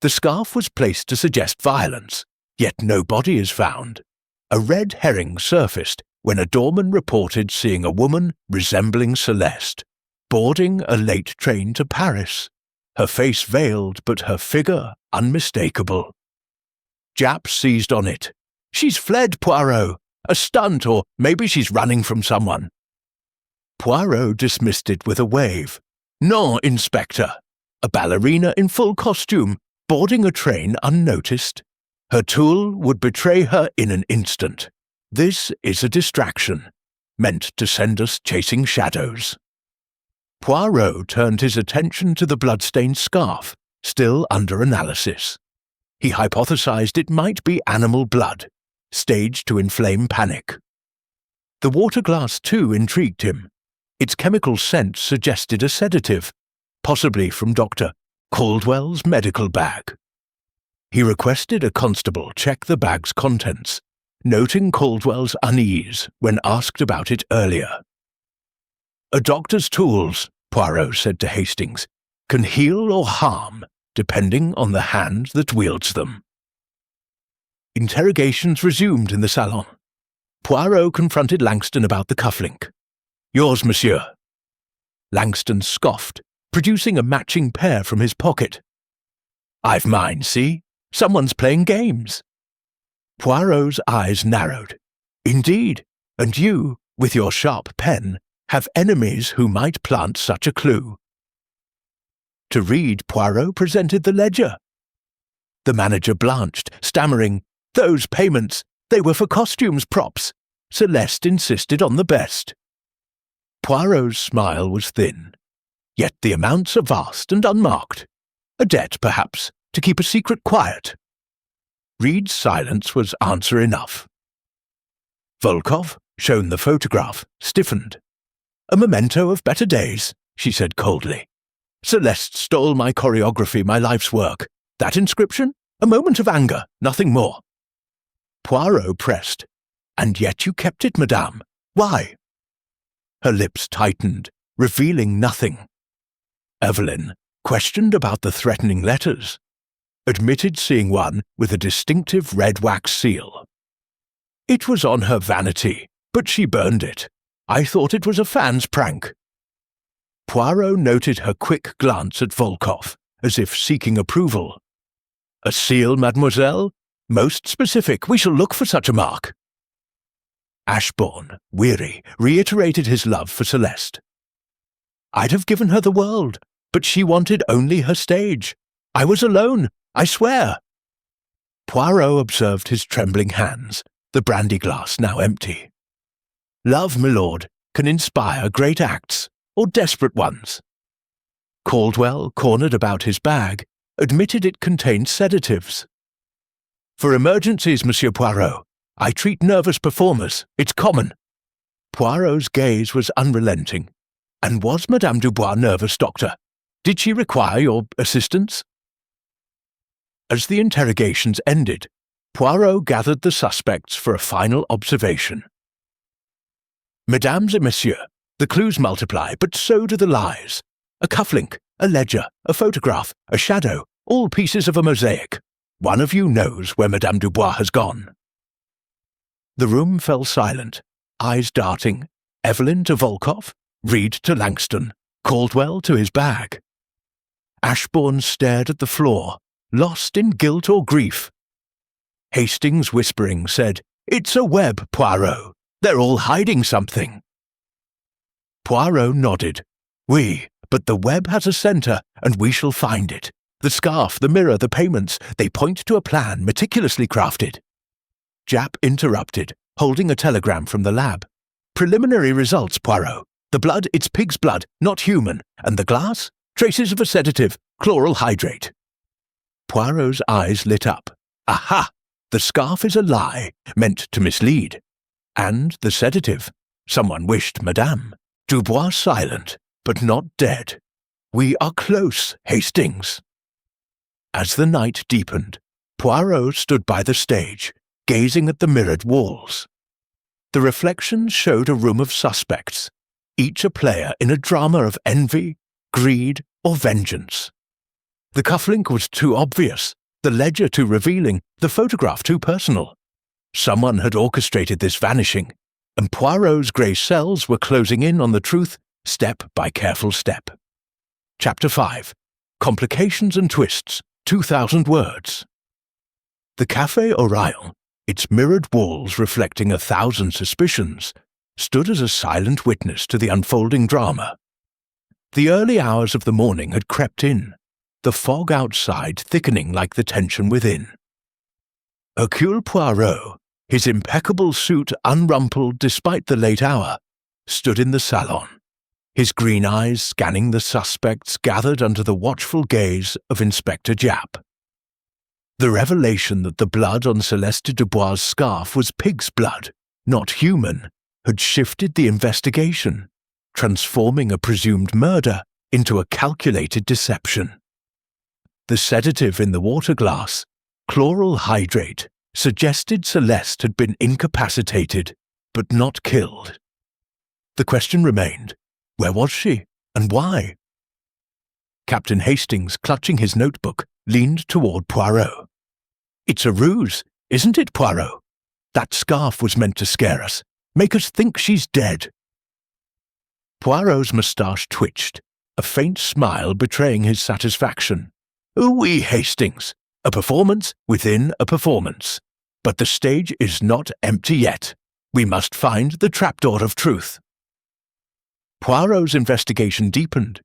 The scarf was placed to suggest violence, Yet no body is found. A red herring surfaced when a doorman reported seeing a woman resembling Celeste, boarding a late train to Paris, her face veiled but her figure unmistakable. Japp seized on it. "She's fled, Poirot! A stunt, or maybe she's running from someone." Poirot dismissed it with a wave. "No, Inspector. A ballerina in full costume, boarding a train unnoticed. Her tool would betray her in an instant. This is a distraction, meant to send us chasing shadows." Poirot turned his attention to the blood-stained scarf, still under analysis. He hypothesized it might be animal blood, staged to inflame panic. The water glass, too, intrigued him. Its chemical scent suggested a sedative, possibly from Dr. Caldwell's medical bag. He requested a constable check the bag's contents, noting Caldwell's unease when asked about it earlier. "A doctor's tools," Poirot said to Hastings, "can heal or harm, depending on the hand that wields them." Interrogations resumed in the salon. Poirot confronted Langston about the cufflink. "Yours, monsieur." Langston scoffed, producing a matching pair from his pocket. "I've mine, see? Someone's playing games." Poirot's eyes narrowed. "Indeed, and you, with your sharp pen, have enemies who might plant such a clue." To read, Poirot presented the ledger. The manager blanched, stammering, "Those payments, they were for costumes props. Celeste insisted on the best." Poirot's smile was thin. Yet the amounts are vast and unmarked. A debt, perhaps, to keep a secret quiet. Reed's silence was answer enough. Volkov, shown the photograph, stiffened. "A memento of better days," she said coldly. "Celeste stole my choreography, my life's work. That inscription? A moment of anger, nothing more." Poirot pressed. "And yet you kept it, madame. Why?" Her lips tightened, revealing nothing. Evelyn, questioned about the threatening letters, admitted seeing one with a distinctive red wax seal. "It was on her vanity, but she burned it. I thought it was a fan's prank." Poirot noted her quick glance at Volkov, as if seeking approval. "A seal, mademoiselle? Most specific. We shall look for such a mark." Ashbourne, weary, reiterated his love for Celeste. "I'd have given her the world, but she wanted only her stage. I was alone, I swear." Poirot observed his trembling hands, the brandy glass now empty. "Love, milord, can inspire great acts, or desperate ones." Caldwell, cornered about his bag, admitted it contained sedatives. "For emergencies, Monsieur Poirot. I treat nervous performers. It's common." Poirot's gaze was unrelenting. "And was Madame Dubois nervous, doctor? Did she require your assistance?" As the interrogations ended, Poirot gathered the suspects for a final observation. "Mesdames et messieurs, the clues multiply, but so do the lies. A cufflink, a ledger, a photograph, a shadow, all pieces of a mosaic. One of you knows where Madame Dubois has gone." The room fell silent, eyes darting, Evelyn to Volkov, Reed to Langston, Caldwell to his bag. Ashbourne stared at the floor, lost in guilt or grief. Hastings, whispering, said, "It's a web, Poirot. They're all hiding something." Poirot nodded. "Oui, but the web has a centre, and we shall find it. The scarf, the mirror, the payments, they point to a plan meticulously crafted." Japp interrupted, holding a telegram from the lab. "Preliminary results, Poirot. The blood, it's pig's blood, not human. And the glass? Traces of a sedative, chloral hydrate." Poirot's eyes lit up. "Aha! The scarf is a lie, meant to mislead. And the sedative. Someone wished Madame. Dubois silent, but not dead. We are close, Hastings." As the night deepened, Poirot stood by the stage, gazing at the mirrored walls. The reflections showed a room of suspects, each a player in a drama of envy, greed, or vengeance. The cufflink was too obvious, the ledger too revealing, the photograph too personal. Someone had orchestrated this vanishing, and Poirot's grey cells were closing in on the truth step by careful step. Chapter 5. Complications and Twists, 2,000 words. The Café Orion, its mirrored walls reflecting 1,000 suspicions, stood as a silent witness to the unfolding drama. The early hours of the morning had crept in, the fog outside thickening like the tension within. Hercule Poirot, his impeccable suit unrumpled despite the late hour, stood in the salon, his green eyes scanning the suspects gathered under the watchful gaze of Inspector Japp. The revelation that the blood on Celeste Dubois' scarf was pig's blood, not human, had shifted the investigation, transforming a presumed murder into a calculated deception. The sedative in the water glass, chloral hydrate, suggested Celeste had been incapacitated, but not killed. The question remained, where was she, and why? Captain Hastings, clutching his notebook, leaned toward Poirot. "It's a ruse, isn't it, Poirot? That scarf was meant to scare us, make us think she's dead." Poirot's moustache twitched, a faint smile betraying his satisfaction. "Oui, Hastings, a performance within a performance. But the stage is not empty yet. We must find the trapdoor of truth." Poirot's investigation deepened,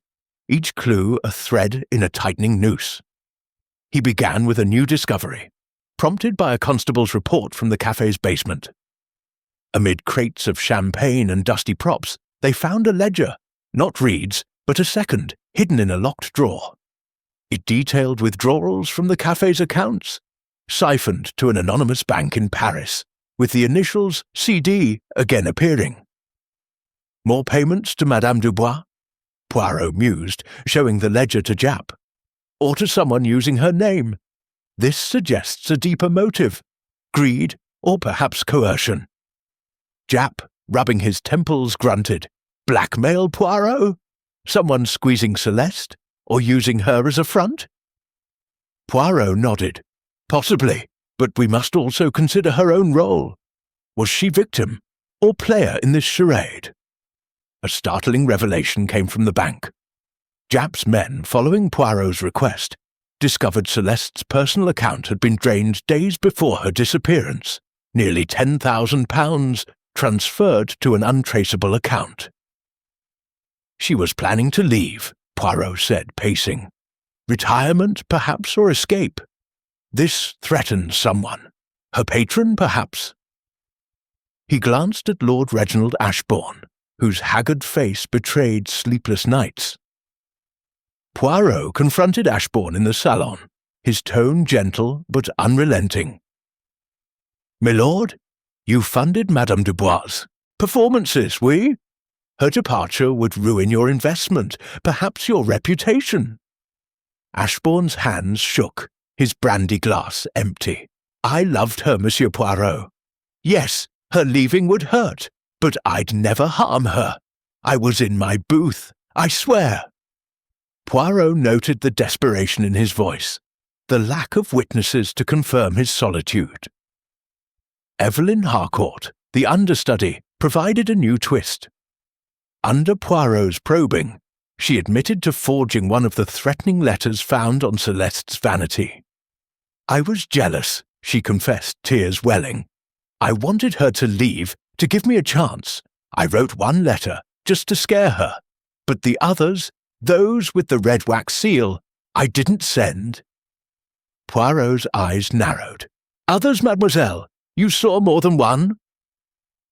each clue a thread in a tightening noose. He began with a new discovery, prompted by a constable's report from the cafe's basement. Amid crates of champagne and dusty props, they found a ledger, not Reed's, but a second, hidden in a locked drawer. It detailed withdrawals from the cafe's accounts, siphoned to an anonymous bank in Paris, with the initials CD again appearing. More payments to Madame Dubois? Poirot mused, showing the ledger to Japp. Or to someone using her name. This suggests a deeper motive, greed or perhaps coercion. Japp, rubbing his temples, grunted, "Blackmail, Poirot? Someone squeezing Celeste, or using her as a front?" Poirot nodded. "Possibly, but we must also consider her own role. Was she victim or player in this charade?" A startling revelation came from the bank. Japp's men, following Poirot's request, discovered Celeste's personal account had been drained days before her disappearance, nearly £10,000 transferred to an untraceable account. "She was planning to leave," Poirot said, pacing. "Retirement, perhaps, or escape. This threatens someone. Her patron, perhaps?" He glanced at Lord Reginald Ashbourne, whose haggard face betrayed sleepless nights. Poirot confronted Ashbourne in the salon, his tone gentle but unrelenting. "Milord, you funded Madame Dubois' performances, oui? Her departure would ruin your investment, perhaps your reputation." Ashbourne's hands shook, his brandy glass empty. "I loved her, Monsieur Poirot. Yes, her leaving would hurt, but I'd never harm her. I was in my booth, I swear." Poirot noted the desperation in his voice, the lack of witnesses to confirm his solitude. Evelyn Harcourt, the understudy, provided a new twist. Under Poirot's probing, she admitted to forging one of the threatening letters found on Celeste's vanity. "I was jealous," she confessed, tears welling. "I wanted her to leave, to give me a chance. I wrote one letter, just to scare her. But the others, those with the red wax seal, I didn't send." Poirot's eyes narrowed. "Others, mademoiselle? You saw more than one?"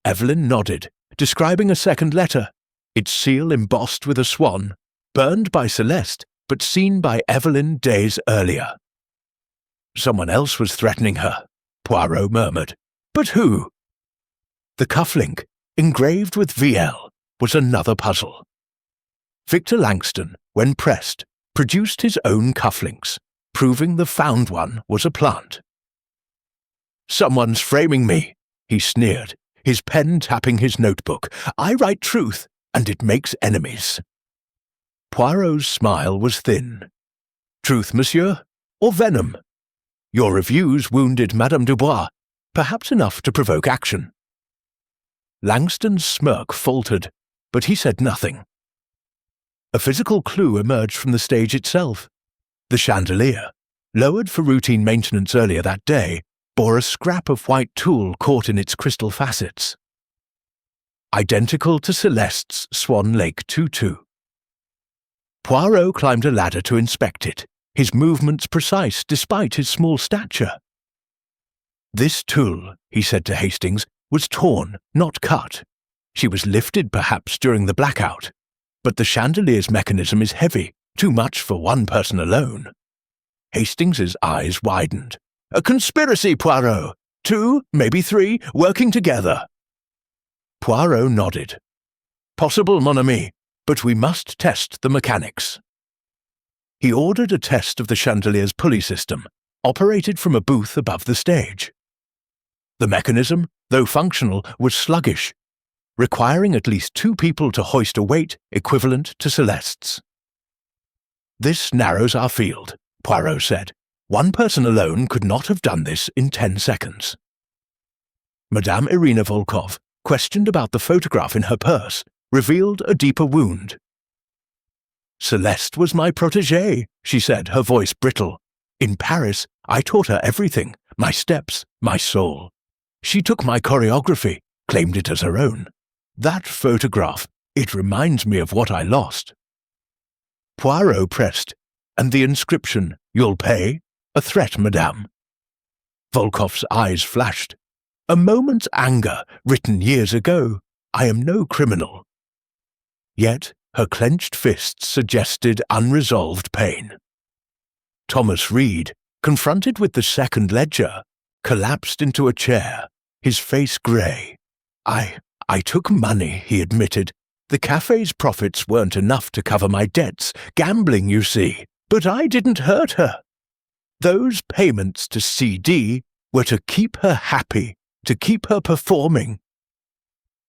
Evelyn nodded, describing a second letter, its seal embossed with a swan, burned by Celeste, but seen by Evelyn days earlier. "Someone else was threatening her," Poirot murmured. "But who?" The cufflink, engraved with VL, was another puzzle. Victor Langston, when pressed, produced his own cufflinks, proving the found one was a plant. "Someone's framing me," he sneered, his pen tapping his notebook. "I write truth, and it makes enemies." Poirot's smile was thin. "Truth, monsieur, or venom?" Your reviews wounded Madame Dubois, perhaps enough to provoke action." Langston's smirk faltered, but he said nothing. A physical clue emerged from the stage itself. The chandelier, lowered for routine maintenance earlier that day, bore a scrap of white tulle caught in its crystal facets. Identical to Celeste's Swan Lake tutu. Poirot climbed a ladder to inspect it, his movements precise despite his small stature. "This tulle," he said to Hastings, "was torn, not cut. She was lifted perhaps during the blackout, but the chandelier's mechanism is heavy, too much for one person alone." Hastings's eyes widened. "A conspiracy, Poirot! 2, maybe 3, working together." Poirot nodded. "Possible, mon ami, but we must test the mechanics." He ordered a test of the chandelier's pulley system, operated from a booth above the stage. The mechanism, though functional, was sluggish, requiring at least 2 people to hoist a weight equivalent to Celeste's. "This narrows our field," Poirot said. "One person alone could not have done this in 10 seconds." Madame Irina Volkov, questioned about the photograph in her purse, revealed a deeper wound. "Celeste was my protégée," she said, her voice brittle. "In Paris, I taught her everything, my steps, my soul. She took my choreography, claimed it as her own. That photograph, it reminds me of what I lost." Poirot pressed, "And the inscription, 'You'll pay'? A threat, madame?" Volkov's eyes flashed. "A moment's anger, written years ago. I am no criminal." Yet her clenched fists suggested unresolved pain. Thomas Reed, confronted with the second ledger, collapsed into a chair, his face grey. I took money," he admitted. "The cafe's profits weren't enough to cover my debts, gambling, you see, but I didn't hurt her. Those payments to CD were to keep her happy, to keep her performing."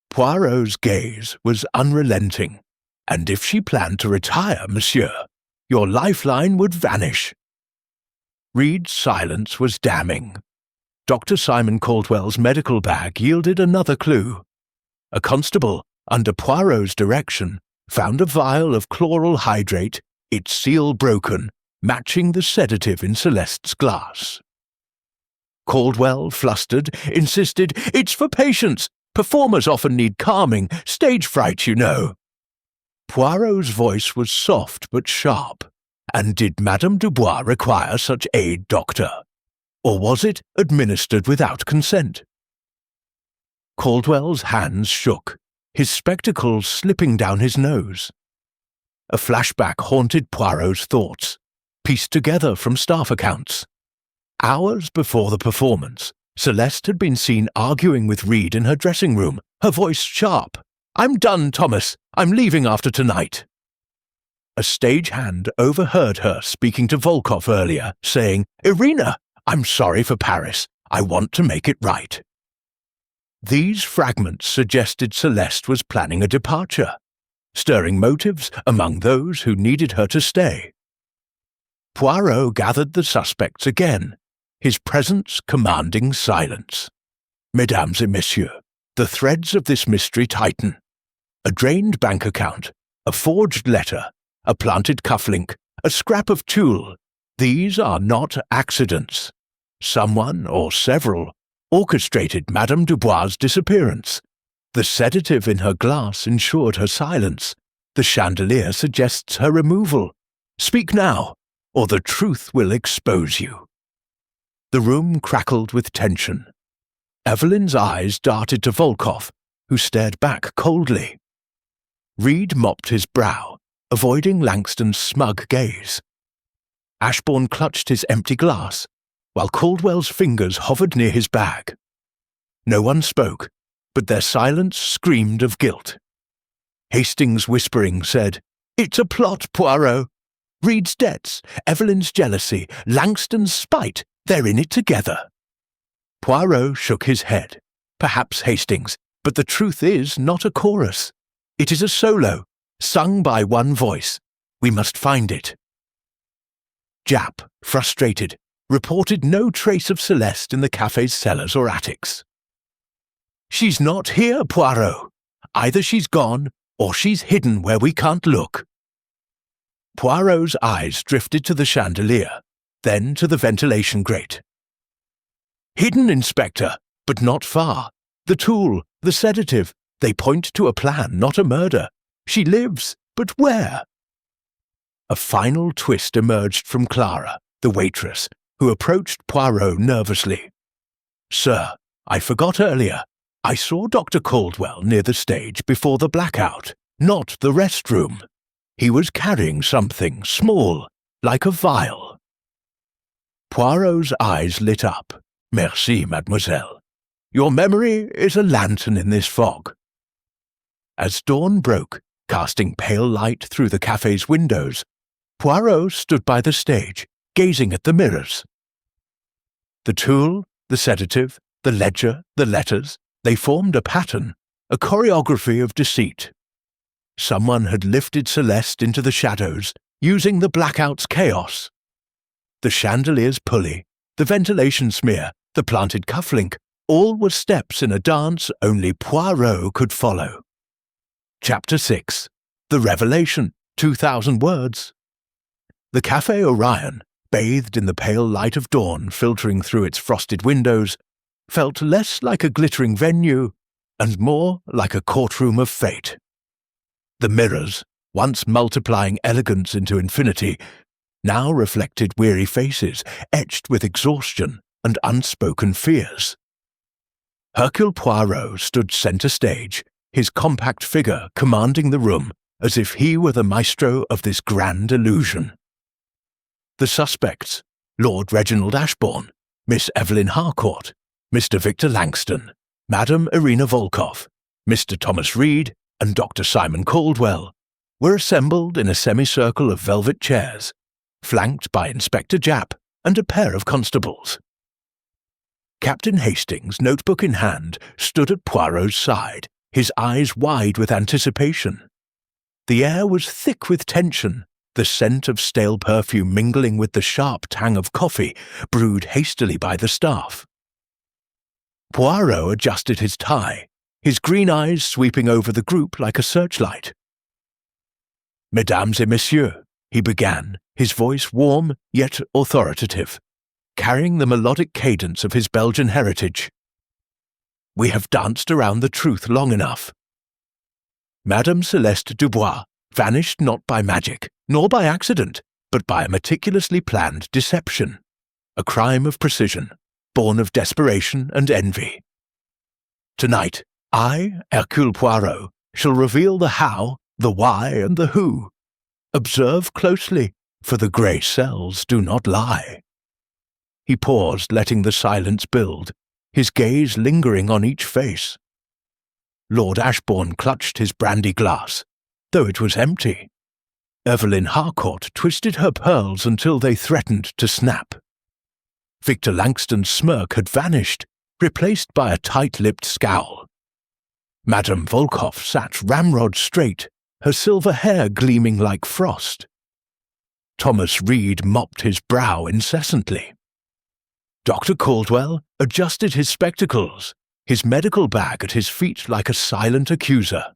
Poirot's gaze was unrelenting. "And if she planned to retire, monsieur, your lifeline would vanish." Reed's silence was damning. Dr. Simon Caldwell's medical bag yielded another clue. A constable, under Poirot's direction, found a vial of chloral hydrate, its seal broken, matching the sedative in Celeste's glass. Caldwell, flustered, insisted, "It's for patients. Performers often need calming, stage fright, you know." Poirot's voice was soft but sharp. "And did Madame Dubois require such aid, doctor? Or was it administered without consent?" Caldwell's hands shook, his spectacles slipping down his nose. A flashback haunted Poirot's thoughts, pieced together from staff accounts. Hours before the performance, Celeste had been seen arguing with Reed in her dressing room, her voice sharp. "I'm done, Thomas. I'm leaving after tonight." A stagehand overheard her speaking to Volkov earlier, saying, "Irina, I'm sorry for Paris. I want to make it right." These fragments suggested Celeste was planning a departure, stirring motives among those who needed her to stay. Poirot gathered the suspects again, his presence commanding silence. "Mesdames et messieurs, the threads of this mystery tighten. A drained bank account, a forged letter, a planted cufflink, a scrap of tulle. These are not accidents. Someone, or several, orchestrated Madame Dubois' disappearance. The sedative in her glass ensured her silence. The chandelier suggests her removal. Speak now, or the truth will expose you." The room crackled with tension. Evelyn's eyes darted to Volkov, who stared back coldly. Reed mopped his brow, avoiding Langston's smug gaze. Ashbourne clutched his empty glass, while Caldwell's fingers hovered near his bag. No one spoke, but their silence screamed of guilt. Hastings, whispering, said, "It's a plot, Poirot. Reed's debts, Evelyn's jealousy, Langston's spite, they're in it together." Poirot shook his head. "Perhaps, Hastings, but the truth is not a chorus. It is a solo, sung by one voice. We must find it." Japp, frustrated, reported no trace of Celeste in the cafe's cellars or attics. "She's not here, Poirot. Either she's gone, or she's hidden where we can't look." Poirot's eyes drifted to the chandelier, then to the ventilation grate. "Hidden, Inspector, but not far. The tool, the sedative, they point to a plan, not a murder. She lives, but where?" A final twist emerged from Clara, the waitress, who approached Poirot nervously. "Sir, I forgot earlier. I saw Dr. Caldwell near the stage before the blackout, not the restroom. He was carrying something small, like a vial." Poirot's eyes lit up. "Merci, mademoiselle. Your memory is a lantern in this fog." As dawn broke, casting pale light through the cafe's windows, Poirot stood by the stage, gazing at the mirrors. The tool, the sedative, the ledger, the letters, they formed a pattern, a choreography of deceit. Someone had lifted Celeste into the shadows, using the blackout's chaos. The chandelier's pulley, the ventilation smear, the planted cufflink, all were steps in a dance only Poirot could follow. Chapter 6. The Revelation, 2,000 words. The Café Orion, bathed in the pale light of dawn filtering through its frosted windows, felt less like a glittering venue and more like a courtroom of fate. The mirrors, once multiplying elegance into infinity, now reflected weary faces etched with exhaustion and unspoken fears. Hercule Poirot stood centre stage, his compact figure commanding the room as if he were the maestro of this grand illusion. The suspects, Lord Reginald Ashbourne, Miss Evelyn Harcourt, Mr. Victor Langston, Madame Irina Volkov, Mr. Thomas Reed, and Dr. Simon Caldwell, were assembled in a semicircle of velvet chairs, flanked by Inspector Japp and a pair of constables. Captain Hastings, notebook in hand, stood at Poirot's side, his eyes wide with anticipation. The air was thick with tension, the scent of stale perfume mingling with the sharp tang of coffee brewed hastily by the staff. Poirot adjusted his tie, his green eyes sweeping over the group like a searchlight. "Mesdames et messieurs," he began, his voice warm yet authoritative, carrying the melodic cadence of his Belgian heritage. "We have danced around the truth long enough. Madame Celeste Dubois vanished not by magic, nor by accident, but by a meticulously planned deception, a crime of precision, born of desperation and envy. Tonight, I, Hercule Poirot, shall reveal the how, the why, and the who. Observe closely, for the grey cells do not lie." He paused, letting the silence build, his gaze lingering on each face. Lord Ashbourne clutched his brandy glass, though it was empty. Evelyn Harcourt twisted her pearls until they threatened to snap. Victor Langston's smirk had vanished, replaced by a tight-lipped scowl. Madame Volkov sat ramrod straight, her silver hair gleaming like frost. Thomas Reed mopped his brow incessantly. Dr. Caldwell adjusted his spectacles, his medical bag at his feet like a silent accuser.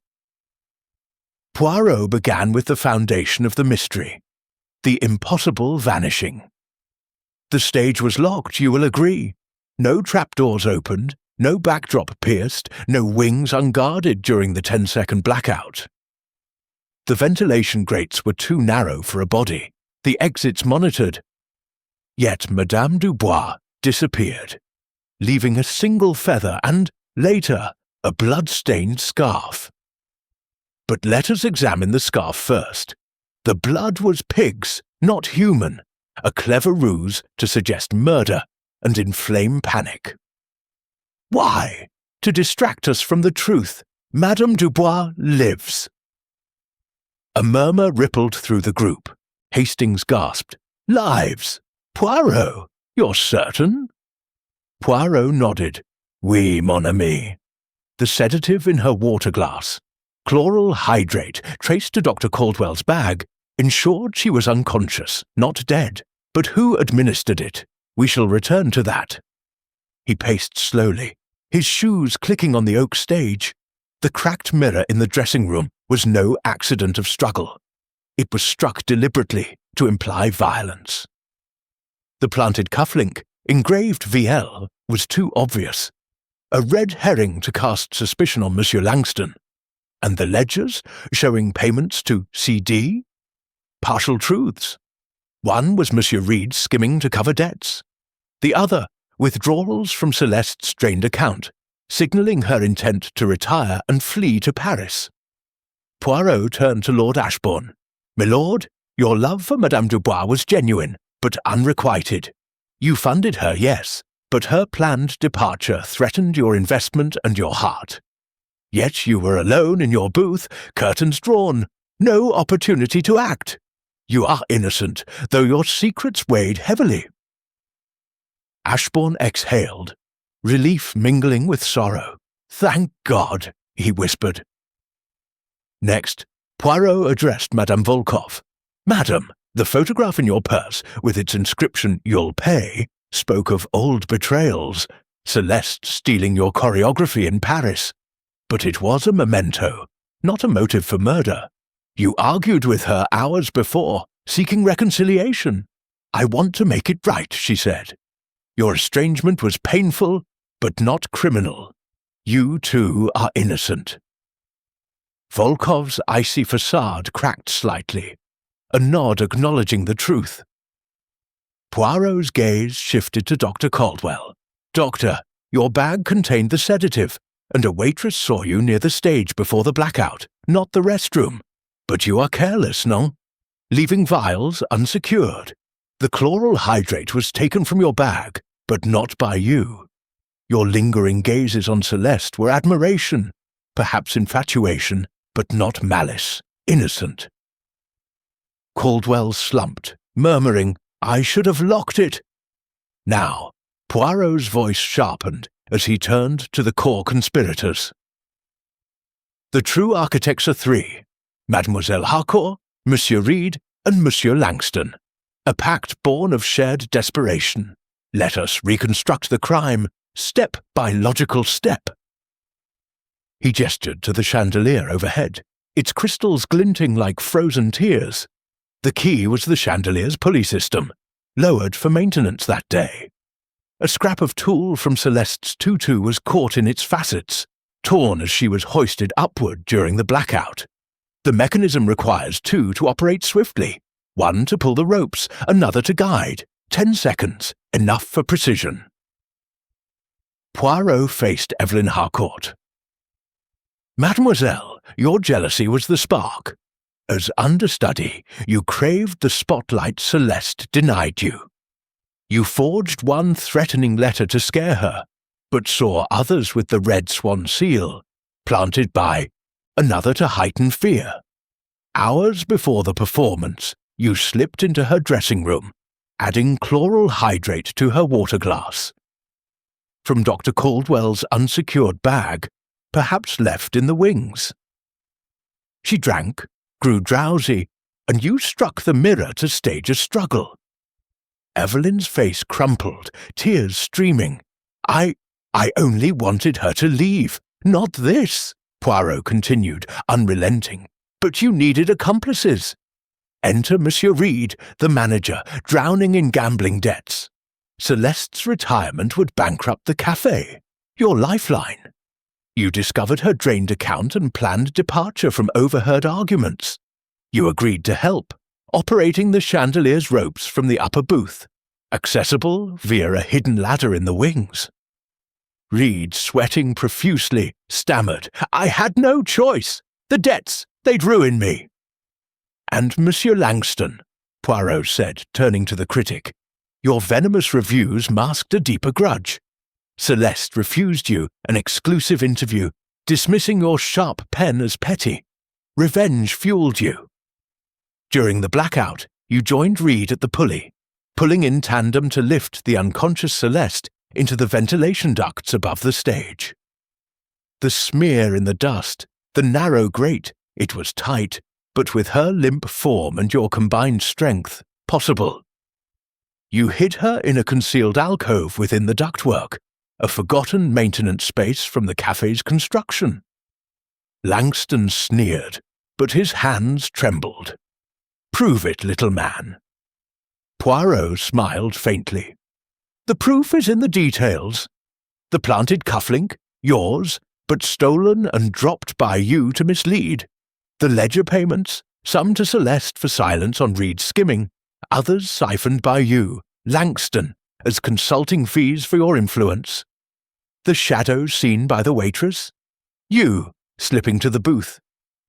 Poirot began with the foundation of the mystery, the impossible vanishing. The stage was locked, you will agree. No trapdoors opened, no backdrop pierced, no wings unguarded during the 10-second blackout. The ventilation grates were too narrow for a body, the exits monitored. Yet Madame Dubois disappeared, leaving a single feather and, later, a blood-stained scarf. But let us examine the scarf first. The blood was pig's, not human, a clever ruse to suggest murder and inflame panic. Why? To distract us from the truth. Madame Dubois lives. A murmur rippled through the group. Hastings gasped. Lives? Poirot, you're certain? Poirot nodded. Oui, mon ami. The sedative in her water glass, chloral hydrate traced to Dr. Caldwell's bag, ensured she was unconscious, not dead. But who administered it? We shall return to that. He paced slowly, his shoes clicking on the oak stage. The cracked mirror in the dressing room was no accident of struggle. It was struck deliberately to imply violence. The planted cufflink, engraved VL, was too obvious. A red herring to cast suspicion on Monsieur Langston. And the ledgers, showing payments to CD? Partial truths. One was Monsieur Reed skimming to cover debts. The other, withdrawals from Celeste's drained account, signalling her intent to retire and flee to Paris. Poirot turned to Lord Ashbourne. "Milord, your love for Madame Dubois was genuine, but unrequited. You funded her, yes, but her planned departure threatened your investment and your heart. Yet you were alone in your booth, curtains drawn, no opportunity to act. You are innocent, though your secrets weighed heavily." Ashbourne exhaled, relief mingling with sorrow. "Thank God," he whispered. Next, Poirot addressed Madame Volkoff. "Madam, the photograph in your purse, with its inscription, 'You'll pay,' spoke of old betrayals, Celeste stealing your choreography in Paris. But it was a memento, not a motive for murder. You argued with her hours before, seeking reconciliation. 'I want to make it right,' she said. Your estrangement was painful, but not criminal. You, too, are innocent." Volkov's icy facade cracked slightly, a nod acknowledging the truth. Poirot's gaze shifted to Dr. Caldwell. "Doctor, your bag contained the sedative, and a waitress saw you near the stage before the blackout, not the restroom. But you are careless, no? Leaving vials unsecured. The chloral hydrate was taken from your bag, but not by you. Your lingering gazes on Celeste were admiration, perhaps infatuation, but not malice, innocent." Caldwell slumped, murmuring, "I should have locked it." Now, Poirot's voice sharpened as he turned to the core conspirators. "The true architects are three: Mademoiselle Harcourt, Monsieur Reed, and Monsieur Langston. A pact born of shared desperation. Let us reconstruct the crime, step by logical step." He gestured to the chandelier overhead, its crystals glinting like frozen tears. The key was the chandelier's pulley system, lowered for maintenance that day. A scrap of tulle from Celeste's tutu was caught in its facets, torn as she was hoisted upward during the blackout. The mechanism requires two to operate swiftly, one to pull the ropes, another to guide. 10 seconds, enough for precision. Poirot faced Evelyn Harcourt. "Mademoiselle, your jealousy was the spark. As understudy, you craved the spotlight Celeste denied you. You forged one threatening letter to scare her, but saw others with the red swan seal, planted by another to heighten fear. Hours before the performance, you slipped into her dressing room, adding chloral hydrate to her water glass. From Dr. Caldwell's unsecured bag, perhaps left in the wings. She drank, grew drowsy, and you struck the mirror to stage a struggle." Evelyn's face crumpled, tears streaming. I only wanted her to leave, not this," Poirot continued, unrelenting. "But you needed accomplices. Enter Monsieur Reed, the manager, drowning in gambling debts. Celeste's retirement would bankrupt the café, your lifeline. You discovered her drained account and planned departure from overheard arguments. You agreed to help, operating the chandelier's ropes from the upper booth, accessible via a hidden ladder in the wings." Reed, sweating profusely, stammered, "I had no choice. The debts, they'd ruin me." "And Monsieur Langston," Poirot said, turning to the critic, "your venomous reviews masked a deeper grudge. Celeste refused you an exclusive interview, dismissing your sharp pen as petty. Revenge fueled you. During the blackout, you joined Reed at the pulley, pulling in tandem to lift the unconscious Celeste into the ventilation ducts above the stage. The smear in the dust, the narrow grate, it was tight, but with her limp form and your combined strength, possible. You hid her in a concealed alcove within the ductwork, a forgotten maintenance space from the cafe's construction. Langston sneered, but his hands trembled. "Prove it, little man." Poirot smiled faintly. "The proof is in the details. The planted cufflink, yours, but stolen and dropped by you to mislead. The ledger payments, some to Celeste for silence on Reed's skimming, others siphoned by you, Langston, as consulting fees for your influence. The shadow seen by the waitress, you, slipping to the booth,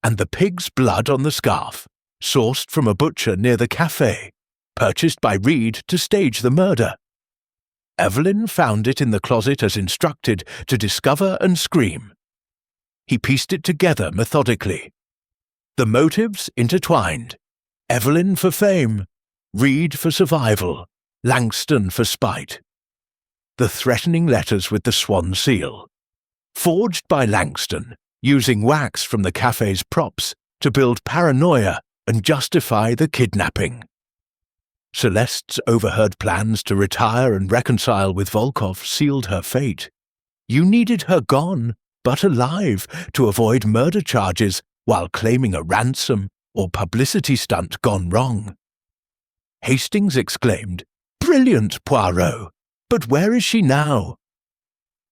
and the pig's blood on the scarf, sourced from a butcher near the café, purchased by Reed to stage the murder. Evelyn found it in the closet as instructed to discover and scream. He pieced it together methodically. The motives intertwined. Evelyn for fame, Reed for survival, Langston for spite. The threatening letters with the swan seal. Forged by Langston, using wax from the cafe's props to build paranoia and justify the kidnapping. Celeste's overheard plans to retire and reconcile with Volkov sealed her fate. You needed her gone, but alive, to avoid murder charges while claiming a ransom or publicity stunt gone wrong. Hastings exclaimed, "Brilliant, Poirot! But where is she now?"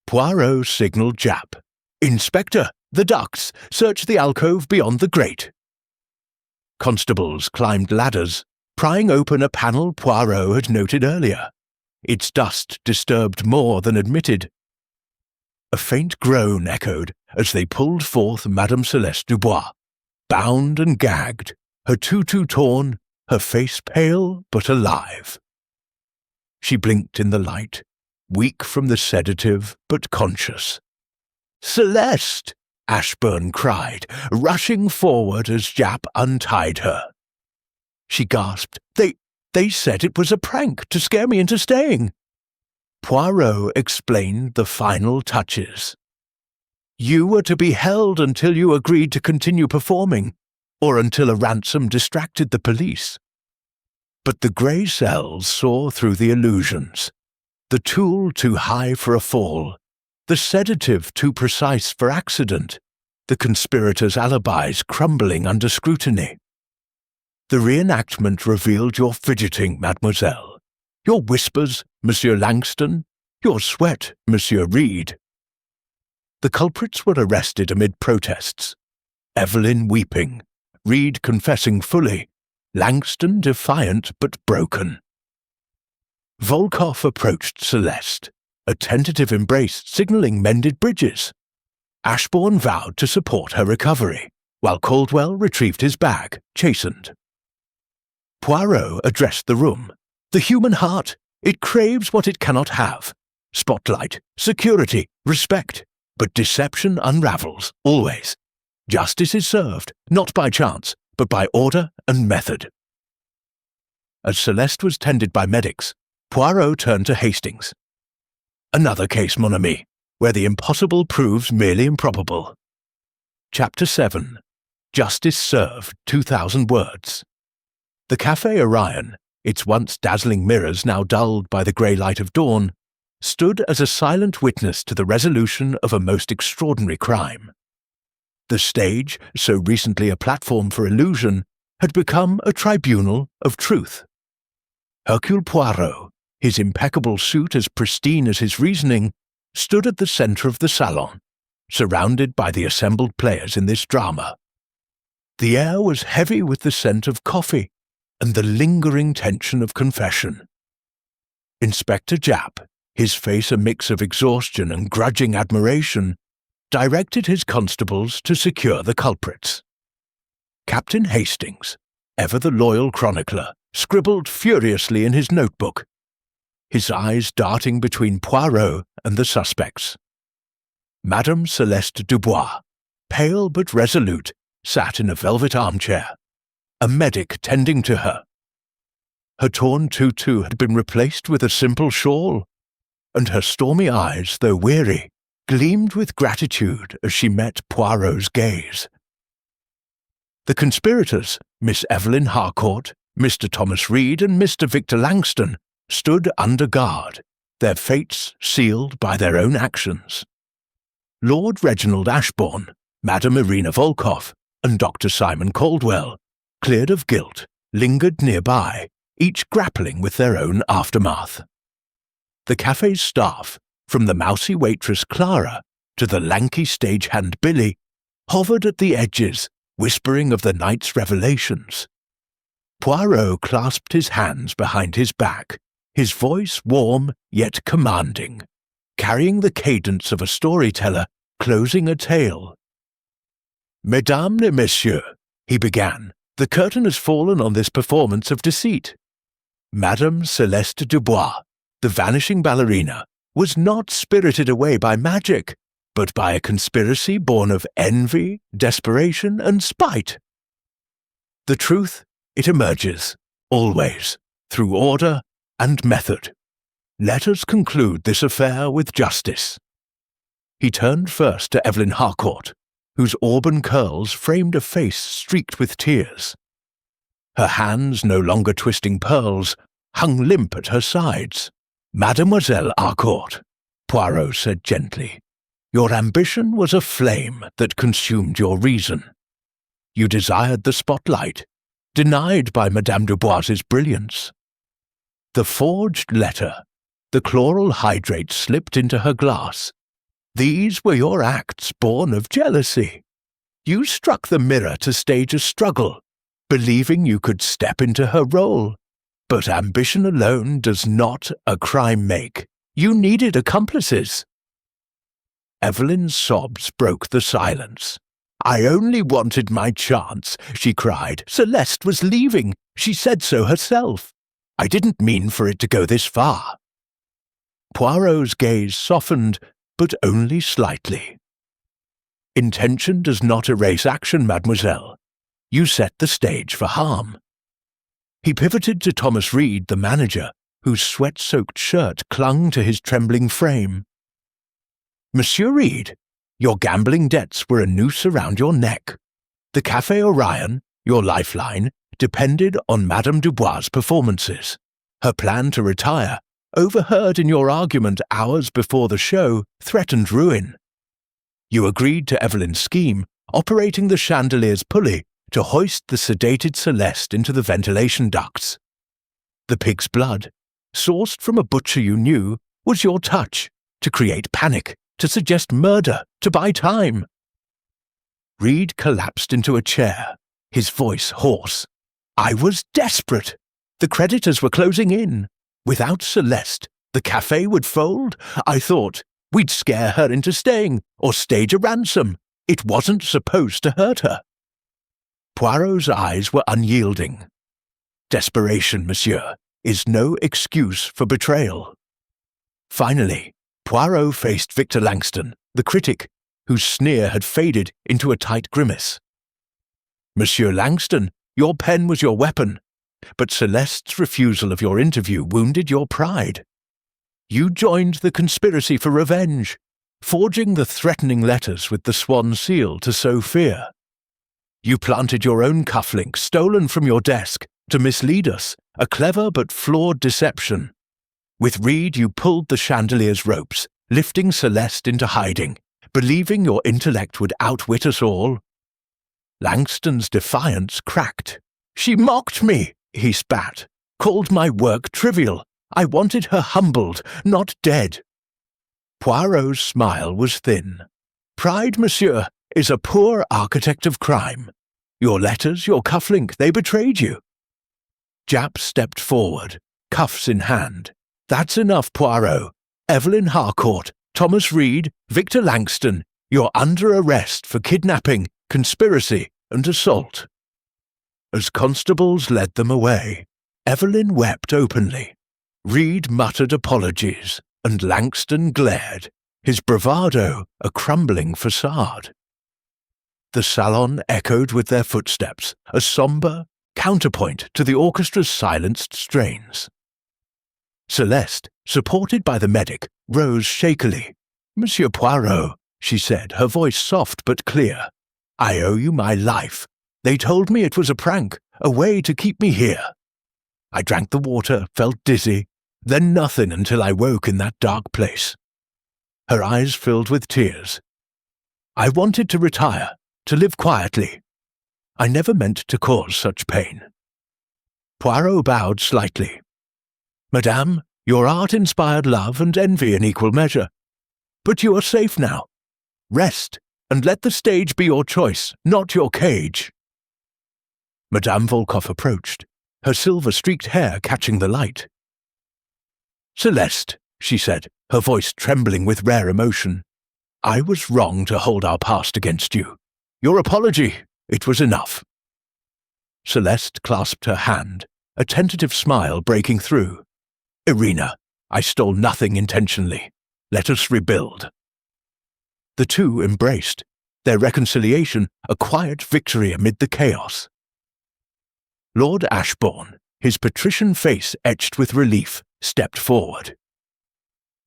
Poirot signalled Japp. "Inspector, the ducts! Search the alcove beyond the grate." Constables climbed ladders, prying open a panel Poirot had noted earlier. Its dust disturbed more than admitted. A faint groan echoed as they pulled forth Madame Celeste Dubois, bound and gagged, her tutu torn, her face pale but alive. She blinked in the light, weak from the sedative but conscious. "Celeste!" Ashburn cried, rushing forward as Japp untied her. She gasped, They said it was a prank to scare me into staying." Poirot explained the final touches. "You were to be held until you agreed to continue performing, or until a ransom distracted the police. But the grey cells saw through the illusions. The tool too high for a fall, the sedative too precise for accident, the conspirators' alibis crumbling under scrutiny. The reenactment revealed your fidgeting, mademoiselle, your whispers, Monsieur Langston, your sweat, Monsieur Reed." The culprits were arrested amid protests. Evelyn weeping, Reed confessing fully, Langston defiant but broken. Volkov approached Celeste, a tentative embrace signalling mended bridges. Ashbourne vowed to support her recovery, while Caldwell retrieved his bag, chastened. Poirot addressed the room. "The human heart, it craves what it cannot have. Spotlight, security, respect. But deception unravels, always. Justice is served, not by chance, but by order and method." As Celeste was tended by medics, Poirot turned to Hastings. "Another case, mon ami, where the impossible proves merely improbable." Chapter 7. Justice Served, 2,000 words. The Café Orion, its once dazzling mirrors now dulled by the grey light of dawn, stood as a silent witness to the resolution of a most extraordinary crime. The stage, so recently a platform for illusion, had become a tribunal of truth. Hercule Poirot, his impeccable suit as pristine as his reasoning, stood at the centre of the salon, surrounded by the assembled players in this drama. The air was heavy with the scent of coffee and the lingering tension of confession. Inspector Japp, his face a mix of exhaustion and grudging admiration, directed his constables to secure the culprits. Captain Hastings, ever the loyal chronicler, scribbled furiously in his notebook, his eyes darting between Poirot and the suspects. Madame Celeste Dubois, pale but resolute, sat in a velvet armchair, a medic tending to her. Her torn tutu had been replaced with a simple shawl, and her stormy eyes, though weary, gleamed with gratitude as she met Poirot's gaze. The conspirators, Miss Evelyn Harcourt, Mr. Thomas Reed and Mr. Victor Langston, stood under guard, their fates sealed by their own actions. Lord Reginald Ashbourne, Madame Irina Volkov, and Dr. Simon Caldwell, cleared of guilt, lingered nearby, each grappling with their own aftermath. The cafe's staff, from the mousy waitress Clara to the lanky stagehand Billy, hovered at the edges, whispering of the night's revelations. Poirot clasped his hands behind his back, his voice warm yet commanding, carrying the cadence of a storyteller closing a tale. "Mesdames et messieurs," he began, "the curtain has fallen on this performance of deceit. Madame Celeste Dubois, the Vanishing Ballerina, was not spirited away by magic, but by a conspiracy born of envy, desperation, and spite. The truth, it emerges, always, through order and method. Let us conclude this affair with justice." He turned first to Evelyn Harcourt, whose auburn curls framed a face streaked with tears. Her hands, no longer twisting pearls, hung limp at her sides. "Mademoiselle Harcourt," Poirot said gently, "your ambition was a flame that consumed your reason. You desired the spotlight, denied by Madame Dubois's brilliance. The forged letter, the chloral hydrate slipped into her glass. These were your acts born of jealousy. You struck the mirror to stage a struggle, believing you could step into her role. But ambition alone does not a crime make. You needed accomplices." Evelyn's sobs broke the silence. "I only wanted my chance," she cried. "Celeste was leaving. She said so herself. I didn't mean for it to go this far." Poirot's gaze softened, but only slightly. "Intention does not erase action, mademoiselle. You set the stage for harm." He pivoted to Thomas Reed, the manager, whose sweat-soaked shirt clung to his trembling frame. "Monsieur Reed, your gambling debts were a noose around your neck. The Café Orion, your lifeline, depended on Madame Dubois' performances. Her plan to retire, overheard in your argument hours before the show, threatened ruin. You agreed to Evelyn's scheme, operating the chandelier's pulley to hoist the sedated Celeste into the ventilation ducts. The pig's blood, sourced from a butcher you knew, was your touch, to create panic, to suggest murder, to buy time." Reed collapsed into a chair, his voice hoarse. "I was desperate. The creditors were closing in. Without Celeste, the café would fold. I thought we'd scare her into staying, or stage a ransom. It wasn't supposed to hurt her." Poirot's eyes were unyielding. "Desperation, monsieur, is no excuse for betrayal." Finally, Poirot faced Victor Langston, the critic, whose sneer had faded into a tight grimace. "Monsieur Langston, your pen was your weapon, but Celeste's refusal of your interview wounded your pride. You joined the conspiracy for revenge, forging the threatening letters with the swan seal to sow fear. You planted your own cufflink stolen from your desk to mislead us, a clever but flawed deception. With Reed you pulled the chandelier's ropes, lifting Celeste into hiding, believing your intellect would outwit us all." Langston's defiance cracked. "She mocked me," he spat, "called my work trivial. I wanted her humbled, not dead." Poirot's smile was thin. "Pride, monsieur, is a poor architect of crime. Your letters, your cufflink, they betrayed you." Japp stepped forward, cuffs in hand. "That's enough, Poirot. Evelyn Harcourt, Thomas Reed, Victor Langston, you're under arrest for kidnapping, conspiracy, and assault." As constables led them away, Evelyn wept openly. Reed muttered apologies, and Langston glared, his bravado a crumbling facade. The salon echoed with their footsteps, a sombre counterpoint to the orchestra's silenced strains. Celeste, supported by the medic, rose shakily. "Monsieur Poirot," she said, her voice soft but clear, "I owe you my life. They told me it was a prank, a way to keep me here. I drank the water, felt dizzy. then nothing until I woke in that dark place. Her eyes filled with tears. I wanted to retire, to live quietly. I never meant to cause such pain. Poirot bowed slightly. Madame, your art inspired love and envy in equal measure. But you are safe now. Rest, and let the stage be your choice, not your cage. Madame Volkoff approached, her silver-streaked hair catching the light. Celeste, she said, her voice trembling with rare emotion, I was wrong to hold our past against you. Your apology, it was enough. Celeste clasped her hand, a tentative smile breaking through. Irina, I stole nothing intentionally. Let us rebuild. The two embraced, their reconciliation a quiet victory amid the chaos. Lord Ashbourne, his patrician face etched with relief, stepped forward.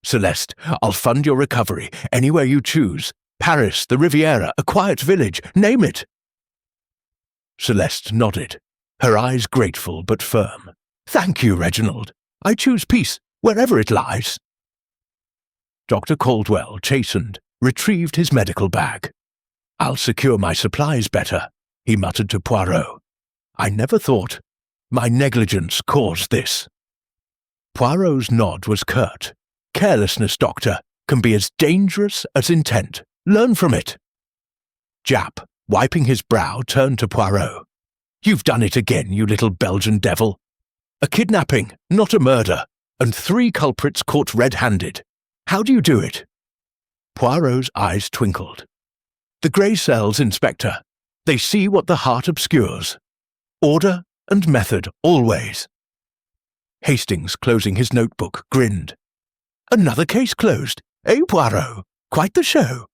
Celeste, I'll fund your recovery anywhere you choose. Paris, the Riviera, a quiet village, name it. Celeste nodded, her eyes grateful but firm. Thank you, Reginald. I choose peace, wherever it lies. Dr. Caldwell, chastened, retrieved his medical bag. I'll secure my supplies better, he muttered to Poirot. I never thought. My negligence caused this. Poirot's nod was curt. Carelessness, Doctor, can be as dangerous as intent. Learn from it. Japp, wiping his brow, turned to Poirot. You've done it again, you little Belgian devil. A kidnapping, not a murder, and 3 culprits caught red-handed. How do you do it? Poirot's eyes twinkled. The grey cells, Inspector. They see what the heart obscures. Order and method, always. Hastings, closing his notebook, grinned. Another case closed, eh, Poirot? Quite the show.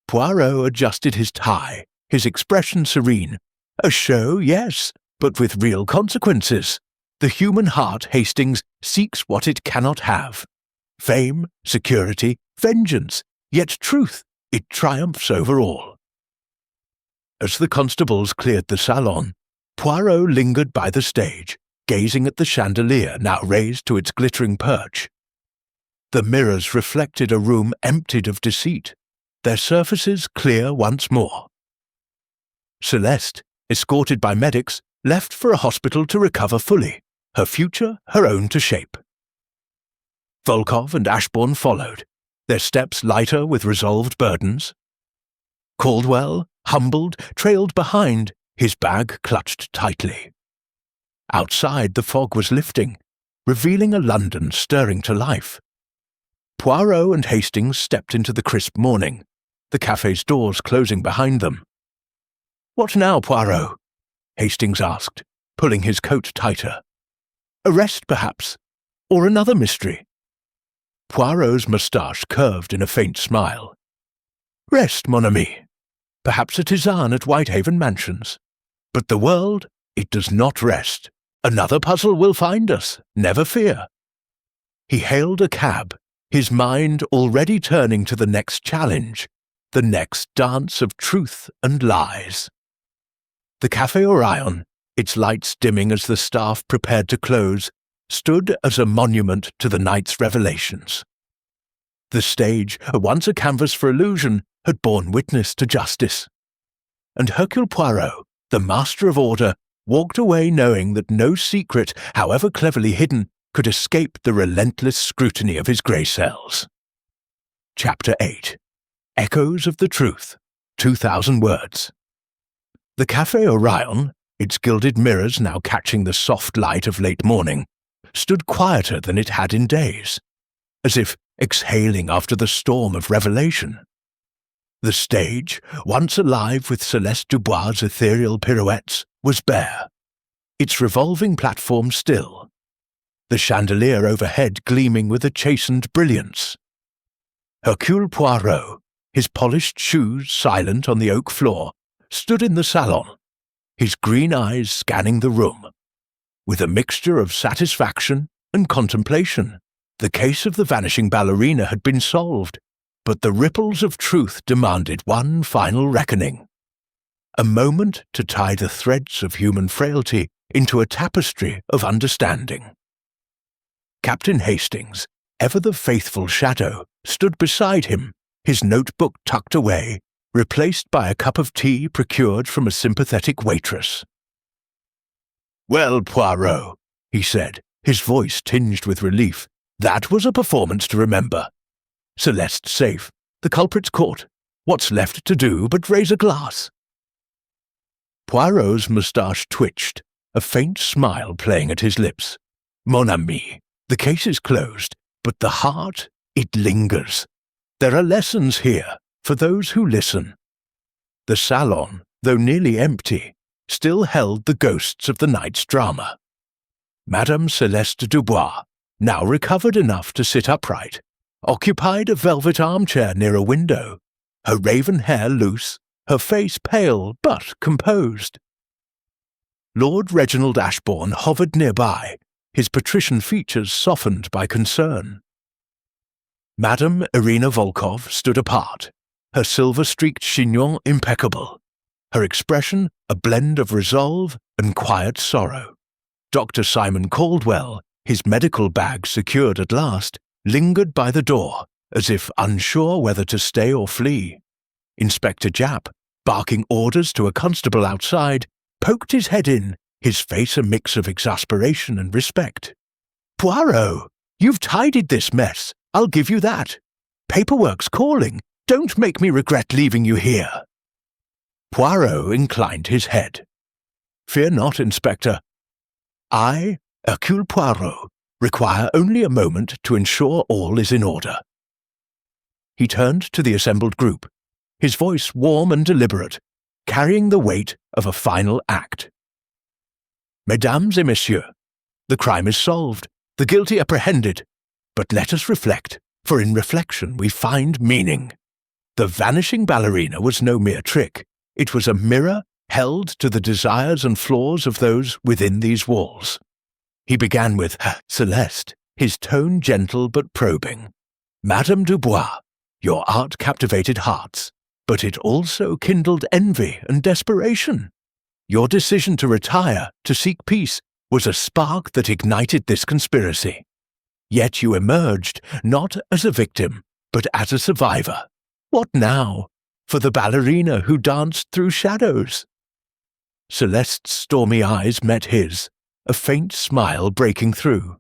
Poirot adjusted his tie, his expression serene. A show, yes, but with real consequences. The human heart, Hastings, seeks what it cannot have. Fame, security, vengeance, yet truth, it triumphs over all. As the constables cleared the salon, Poirot lingered by the stage, gazing at the chandelier now raised to its glittering perch. The mirrors reflected a room emptied of deceit, their surfaces clear once more. Celeste, escorted by medics, left for a hospital to recover fully, her future her own to shape. Volkoff and Ashbourne followed, their steps lighter with resolved burdens. Caldwell, humbled, trailed behind, his bag clutched tightly. Outside the fog was lifting, revealing a London stirring to life. Poirot and Hastings stepped into the crisp morning, the cafe's doors closing behind them. What now, Poirot? Hastings asked, pulling his coat tighter. Arrest, perhaps? Or another mystery? Poirot's moustache curved in a faint smile. Rest, mon ami. Perhaps a tisane at Whitehaven Mansions. But the world, it does not rest. Another puzzle will find us, never fear. He hailed a cab, his mind already turning to the next challenge, the next dance of truth and lies. The Café Orion, its lights dimming as the staff prepared to close, stood as a monument to the night's revelations. The stage, once a canvas for illusion, had borne witness to justice. And Hercule Poirot, the master of order, walked away knowing that no secret, however cleverly hidden, could escape the relentless scrutiny of his grey cells. Chapter 8. Echoes of the Truth, 2,000 words. The Café Orion, its gilded mirrors now catching the soft light of late morning, stood quieter than it had in days, as if exhaling after the storm of revelation. The stage, once alive with Celeste Dubois' ethereal pirouettes, was bare, its revolving platform still, the chandelier overhead gleaming with a chastened brilliance. Hercule Poirot, his polished shoes silent on the oak floor, stood in the salon, his green eyes scanning the room. With a mixture of satisfaction and contemplation, the case of the Vanishing Ballerina had been solved, but the ripples of truth demanded one final reckoning. A moment to tie the threads of human frailty into a tapestry of understanding. Captain Hastings, ever the faithful shadow, stood beside him, his notebook tucked away, replaced by a cup of tea procured from a sympathetic waitress. "Well, Poirot," he said, his voice tinged with relief, "that was a performance to remember. Celeste's safe, the culprit's caught. What's left to do but raise a glass?" Poirot's moustache twitched, a faint smile playing at his lips. "Mon ami, the case is closed, but the heart, it lingers. There are lessons here for those who listen." The salon, though nearly empty, still held the ghosts of the night's drama. Madame Celeste Dubois, now recovered enough to sit upright, occupied a velvet armchair near a window, her raven hair loose, her face pale but composed. Lord Reginald Ashbourne hovered nearby, his patrician features softened by concern. Madame Irina Volkov stood apart, her silver-streaked chignon impeccable, her expression a blend of resolve and quiet sorrow. Dr. Simon Caldwell, his medical bag secured at last, lingered by the door, as if unsure whether to stay or flee. Inspector Japp, barking orders to a constable outside, poked his head in, his face a mix of exasperation and respect. "Poirot, you've tidied this mess, I'll give you that. Paperwork's calling. Don't make me regret leaving you here." Poirot inclined his head. "Fear not, Inspector. I, Hercule Poirot, require only a moment to ensure all is in order." He turned to the assembled group, his voice warm and deliberate, carrying the weight of a final act. "Mesdames et messieurs, the crime is solved, the guilty apprehended, but let us reflect, for in reflection we find meaning. The Vanishing Ballerina was no mere trick. It was a mirror held to the desires and flaws of those within these walls." He began with Celeste, his tone gentle but probing. "Madame Dubois, your art captivated hearts, but it also kindled envy and desperation. Your decision to retire, to seek peace, was a spark that ignited this conspiracy. Yet you emerged not as a victim, but as a survivor. What now? For the ballerina who danced through shadows?" Celeste's stormy eyes met his, a faint smile breaking through.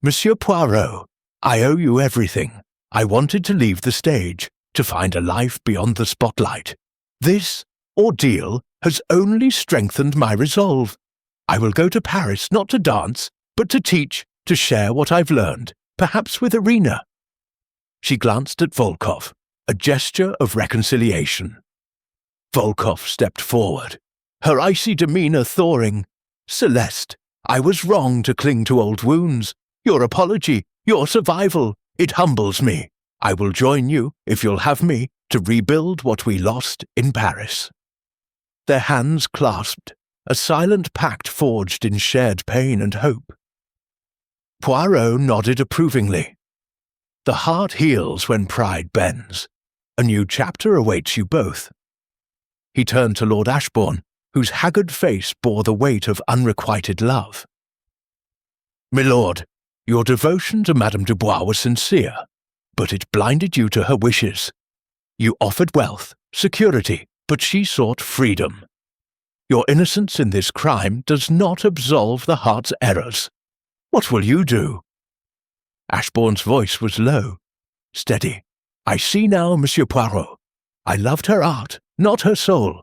"Monsieur Poirot, I owe you everything. I wanted to leave the stage, to find a life beyond the spotlight. This ordeal has only strengthened my resolve. I will go to Paris not to dance, but to teach, to share what I've learned, perhaps with Irina." She glanced at Volkov, a gesture of reconciliation. Volkov stepped forward, her icy demeanor thawing. "Celeste, I was wrong to cling to old wounds. Your apology, your survival, it humbles me. I will join you, if you'll have me, to rebuild what we lost in Paris." Their hands clasped, a silent pact forged in shared pain and hope. Poirot nodded approvingly. "The heart heals when pride bends. A new chapter awaits you both." He turned to Lord Ashbourne, whose haggard face bore the weight of unrequited love. "Milord, your devotion to Madame Dubois was sincere, but it blinded you to her wishes. You offered wealth, security, but she sought freedom. Your innocence in this crime does not absolve the heart's errors. What will you do?" Ashbourne's voice was low, steady. "I see now, Monsieur Poirot. I loved her art, not her soul.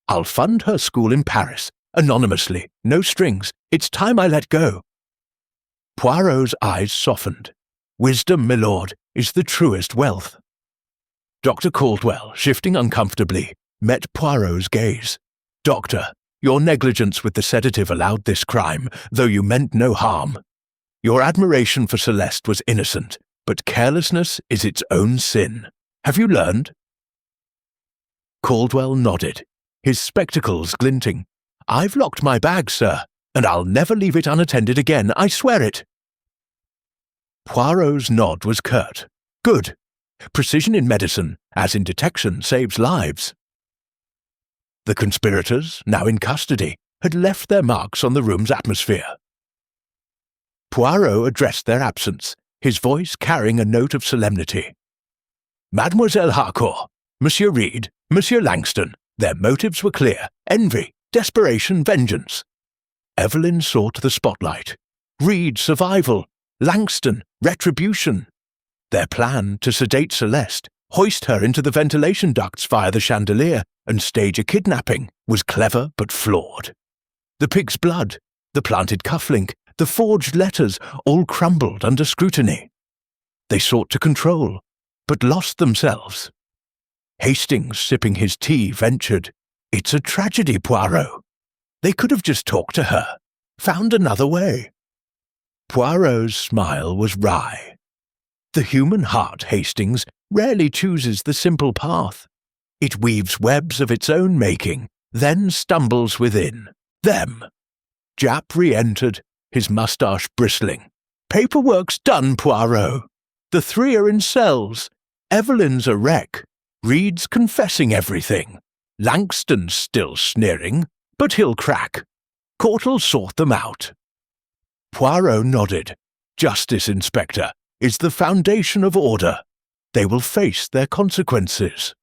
I'll fund her school in Paris, anonymously, no strings. It's time I let go." Poirot's eyes softened. "Wisdom, milord, is the truest wealth." Dr. Caldwell, shifting uncomfortably, met Poirot's gaze. "Doctor, your negligence with the sedative allowed this crime, though you meant no harm. Your admiration for Celeste was innocent, but carelessness is its own sin. Have you learned?" Caldwell nodded, his spectacles glinting. "I've locked my bag, sir, and I'll never leave it unattended again, I swear it." Poirot's nod was curt. "Good. Precision in medicine, as in detection, saves lives." The conspirators, now in custody, had left their marks on the room's atmosphere. Poirot addressed their absence, his voice carrying a note of solemnity. Mademoiselle Harcourt, Monsieur Reed, Monsieur Langston, their motives were clear: envy, desperation, vengeance. Evelyn sought the spotlight. Reed, survival. Langston, retribution. Their plan to sedate Celeste, hoist her into the ventilation ducts via the chandelier, and stage a kidnapping was clever but flawed. The pig's blood, the planted cufflink, the forged letters all crumbled under scrutiny. They sought to control, but lost themselves. Hastings, sipping his tea, ventured, "It's a tragedy, Poirot. They could have just talked to her, found another way." Poirot's smile was wry. The human heart, Hastings, rarely chooses the simple path. It weaves webs of its own making, then stumbles within. Them. Japp re-entered, his moustache bristling. "Paperwork's done, Poirot. The three are in cells. Evelyn's a wreck. Reed's confessing everything. Langston's still sneering, but he'll crack. Court'll sort them out." Poirot nodded. "Justice, Inspector, is the foundation of order. They will face their consequences."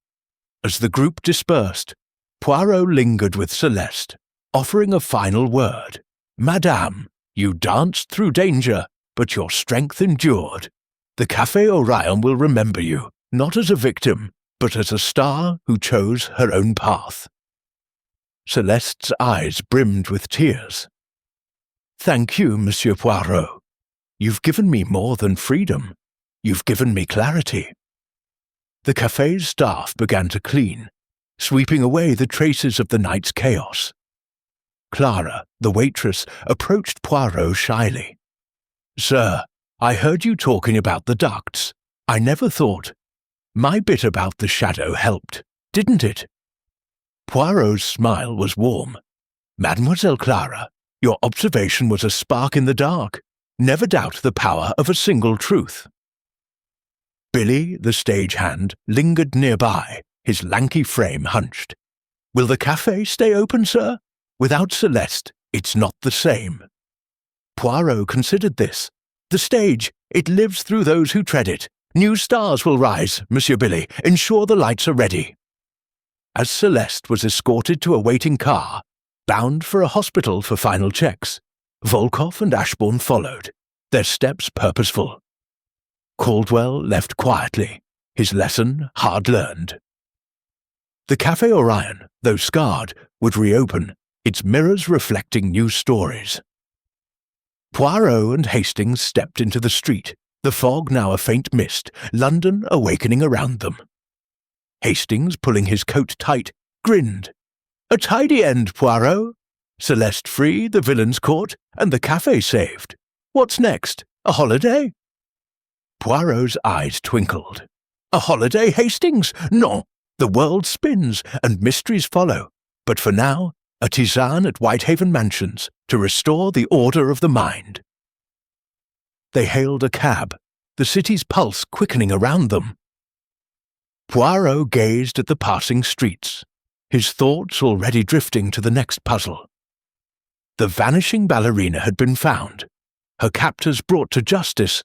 As the group dispersed, Poirot lingered with Celeste, offering a final word. "Madame, you danced through danger, but your strength endured. The Café Orion will remember you, not as a victim, but as a star who chose her own path." Celeste's eyes brimmed with tears. "Thank you, Monsieur Poirot. You've given me more than freedom. You've given me clarity." The cafe's staff began to clean, sweeping away the traces of the night's chaos. Clara, the waitress, approached Poirot shyly. "Sir, I heard you talking about the ducts. I never thought. My bit about the shadow helped, didn't it?" Poirot's smile was warm. "Mademoiselle Clara, your observation was a spark in the dark. Never doubt the power of a single truth." Billy, the stagehand, lingered nearby, his lanky frame hunched. "Will the café stay open, sir? Without Celeste, it's not the same." Poirot considered this. "The stage, it lives through those who tread it. New stars will rise, Monsieur Billy. Ensure the lights are ready." As Celeste was escorted to a waiting car, bound for a hospital for final checks, Volkoff and Ashbourne followed, their steps purposeful. Caldwell left quietly, his lesson hard-learned. The Café Orion, though scarred, would reopen, its mirrors reflecting new stories. Poirot and Hastings stepped into the street, the fog now a faint mist, London awakening around them. Hastings, pulling his coat tight, grinned. "A tidy end, Poirot. Celeste free, the villains caught, and the café saved. What's next? A holiday?" Poirot's eyes twinkled. "A holiday, Hastings? No. The world spins, and mysteries follow. But for now, a tisane at Whitehaven Mansions to restore the order of the mind." They hailed a cab, the city's pulse quickening around them. Poirot gazed at the passing streets, his thoughts already drifting to the next puzzle. The vanishing ballerina had been found, her captors brought to justice,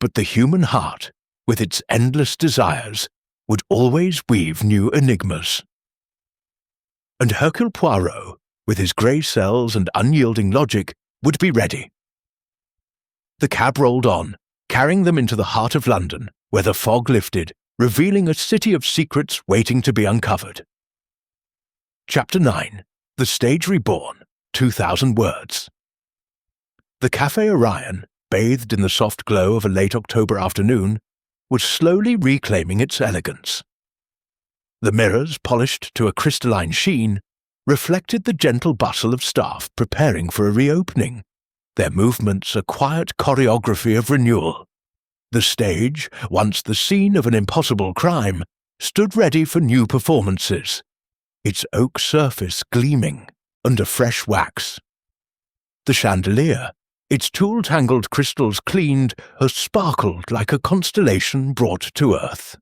but the human heart, with its endless desires, would always weave new enigmas. And Hercule Poirot, with his grey cells and unyielding logic, would be ready. The cab rolled on, carrying them into the heart of London, where the fog lifted, revealing a city of secrets waiting to be uncovered. Chapter 9. The Stage Reborn, 2,000 Words. The Café Orion, bathed in the soft glow of a late October afternoon, was slowly reclaiming its elegance. The mirrors, polished to a crystalline sheen, reflected the gentle bustle of staff preparing for a reopening, their movements a quiet choreography of renewal. The stage, once the scene of an impossible crime, stood ready for new performances, its oak surface gleaming under fresh wax. The chandelier, its tool-tangled crystals cleaned, sparkled like a constellation brought to earth.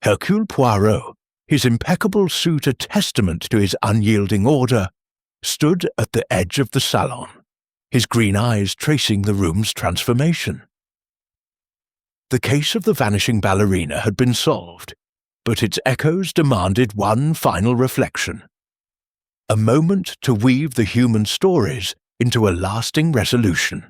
Hercule Poirot, his impeccable suit a testament to his unyielding order, stood at the edge of the salon, his green eyes tracing the room's transformation. The case of the vanishing ballerina had been solved, but its echoes demanded one final reflection. A moment to weave the human stories into a lasting resolution.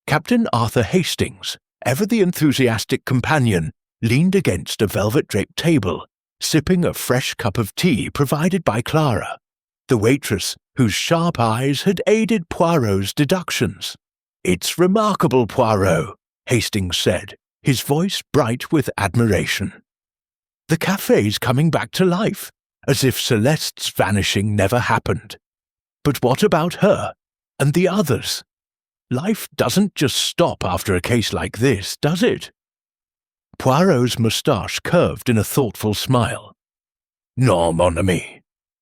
Captain Arthur Hastings, ever the enthusiastic companion, leaned against a velvet-draped table, sipping a fresh cup of tea provided by Clara, the waitress whose sharp eyes had aided Poirot's deductions. "It's remarkable, Poirot," Hastings said, his voice bright with admiration. "The cafe's coming back to life, as if Celeste's vanishing never happened. But what about her and the others? Life doesn't just stop after a case like this, does it?" Poirot's moustache curved in a thoughtful smile. "Non, mon ami.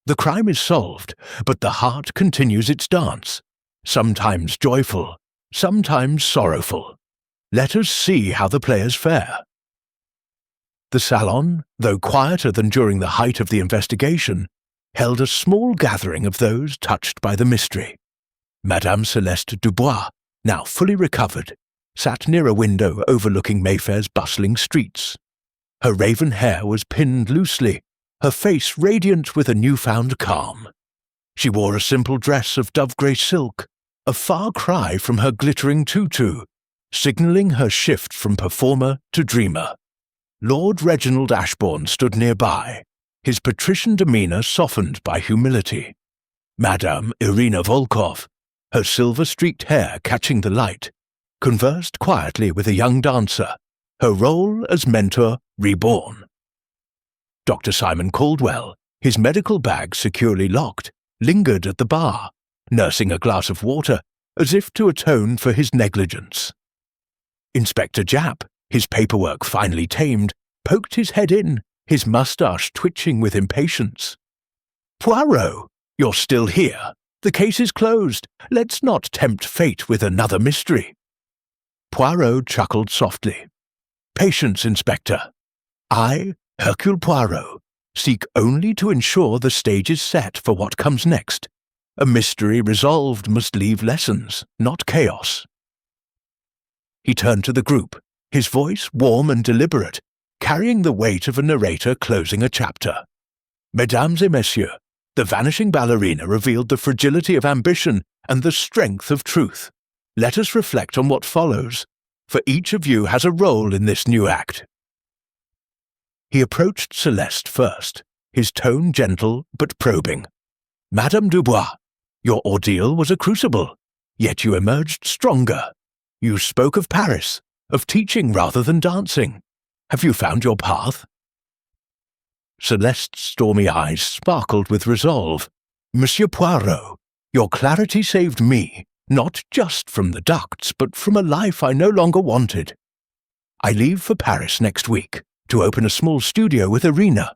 The crime is solved, but the heart continues its dance, sometimes joyful, sometimes sorrowful. Let us see how the players fare." The salon, though quieter than during the height of the investigation, held a small gathering of those touched by the mystery. Madame Celeste Dubois, now fully recovered, sat near a window overlooking Mayfair's bustling streets. Her raven hair was pinned loosely, her face radiant with a newfound calm. She wore a simple dress of dove-grey silk, a far cry from her glittering tutu, signalling her shift from performer to dreamer. Lord Reginald Ashbourne stood nearby, his patrician demeanour softened by humility. Madame Irina Volkov, her silver-streaked hair catching the light, conversed quietly with a young dancer, her role as mentor reborn. Dr. Simon Caldwell, his medical bag securely locked, lingered at the bar, nursing a glass of water as if to atone for his negligence. Inspector Japp, his paperwork finally tamed, poked his head in, his moustache twitching with impatience. "Poirot, you're still here. The case is closed. Let's not tempt fate with another mystery." Poirot chuckled softly. "Patience, Inspector. I, Hercule Poirot, seek only to ensure the stage is set for what comes next. A mystery resolved must leave lessons, not chaos." He turned to the group, his voice warm and deliberate, carrying the weight of a narrator closing a chapter. "Mesdames et messieurs, the vanishing ballerina revealed the fragility of ambition and the strength of truth. Let us reflect on what follows, for each of you has a role in this new act." He approached Celeste first, his tone gentle but probing. "Madame Dubois, your ordeal was a crucible, yet you emerged stronger. You spoke of Paris, of teaching rather than dancing. Have you found your path?" Celeste's stormy eyes sparkled with resolve. "Monsieur Poirot, your clarity saved me, not just from the ducts, but from a life I no longer wanted. I leave for Paris next week to open a small studio with Irina.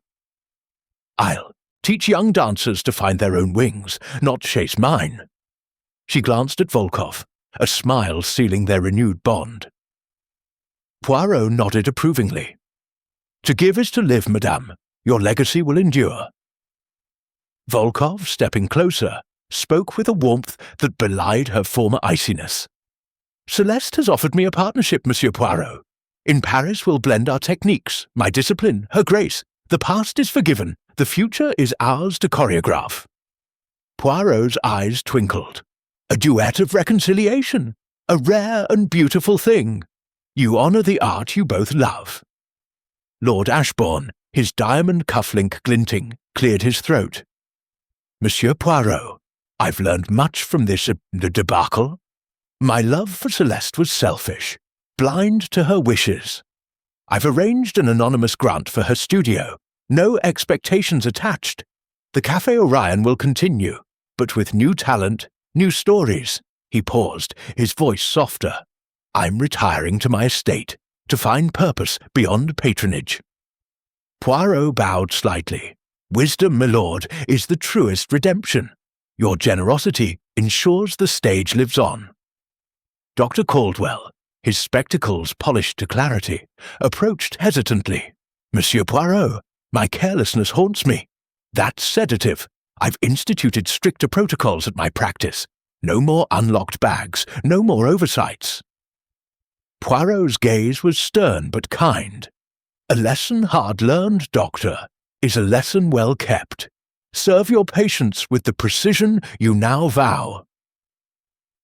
I'll teach young dancers to find their own wings, not chase mine." She glanced at Volkov, a smile sealing their renewed bond. Poirot nodded approvingly. "To give is to live, madame. Your legacy will endure." Volkov, stepping closer, spoke with a warmth that belied her former iciness. "Celeste has offered me a partnership, Monsieur Poirot. In Paris we'll blend our techniques, my discipline, her grace. The past is forgiven, the future is ours to choreograph." Poirot's eyes twinkled. "A duet of reconciliation, a rare and beautiful thing. You honour the art you both love." Lord Ashbourne, his diamond cufflink glinting, cleared his throat. "Monsieur Poirot, I've learned much from this debacle. My love for Celeste was selfish, blind to her wishes. I've arranged an anonymous grant for her studio, no expectations attached. The Café Orion will continue, but with new talent, new stories." He paused, his voice softer. "I'm retiring to my estate, to find purpose beyond patronage." Poirot bowed slightly. "Wisdom, my lord, is the truest redemption. Your generosity ensures the stage lives on." Dr. Caldwell, his spectacles polished to clarity, approached hesitantly. "Monsieur Poirot, my carelessness haunts me. That's sedative. I've instituted stricter protocols at my practice. No more unlocked bags, no more oversights. Poirot's gaze was stern but kind. A lesson hard learned, Doctor, is a lesson well kept. Serve your patients with the precision you now vow.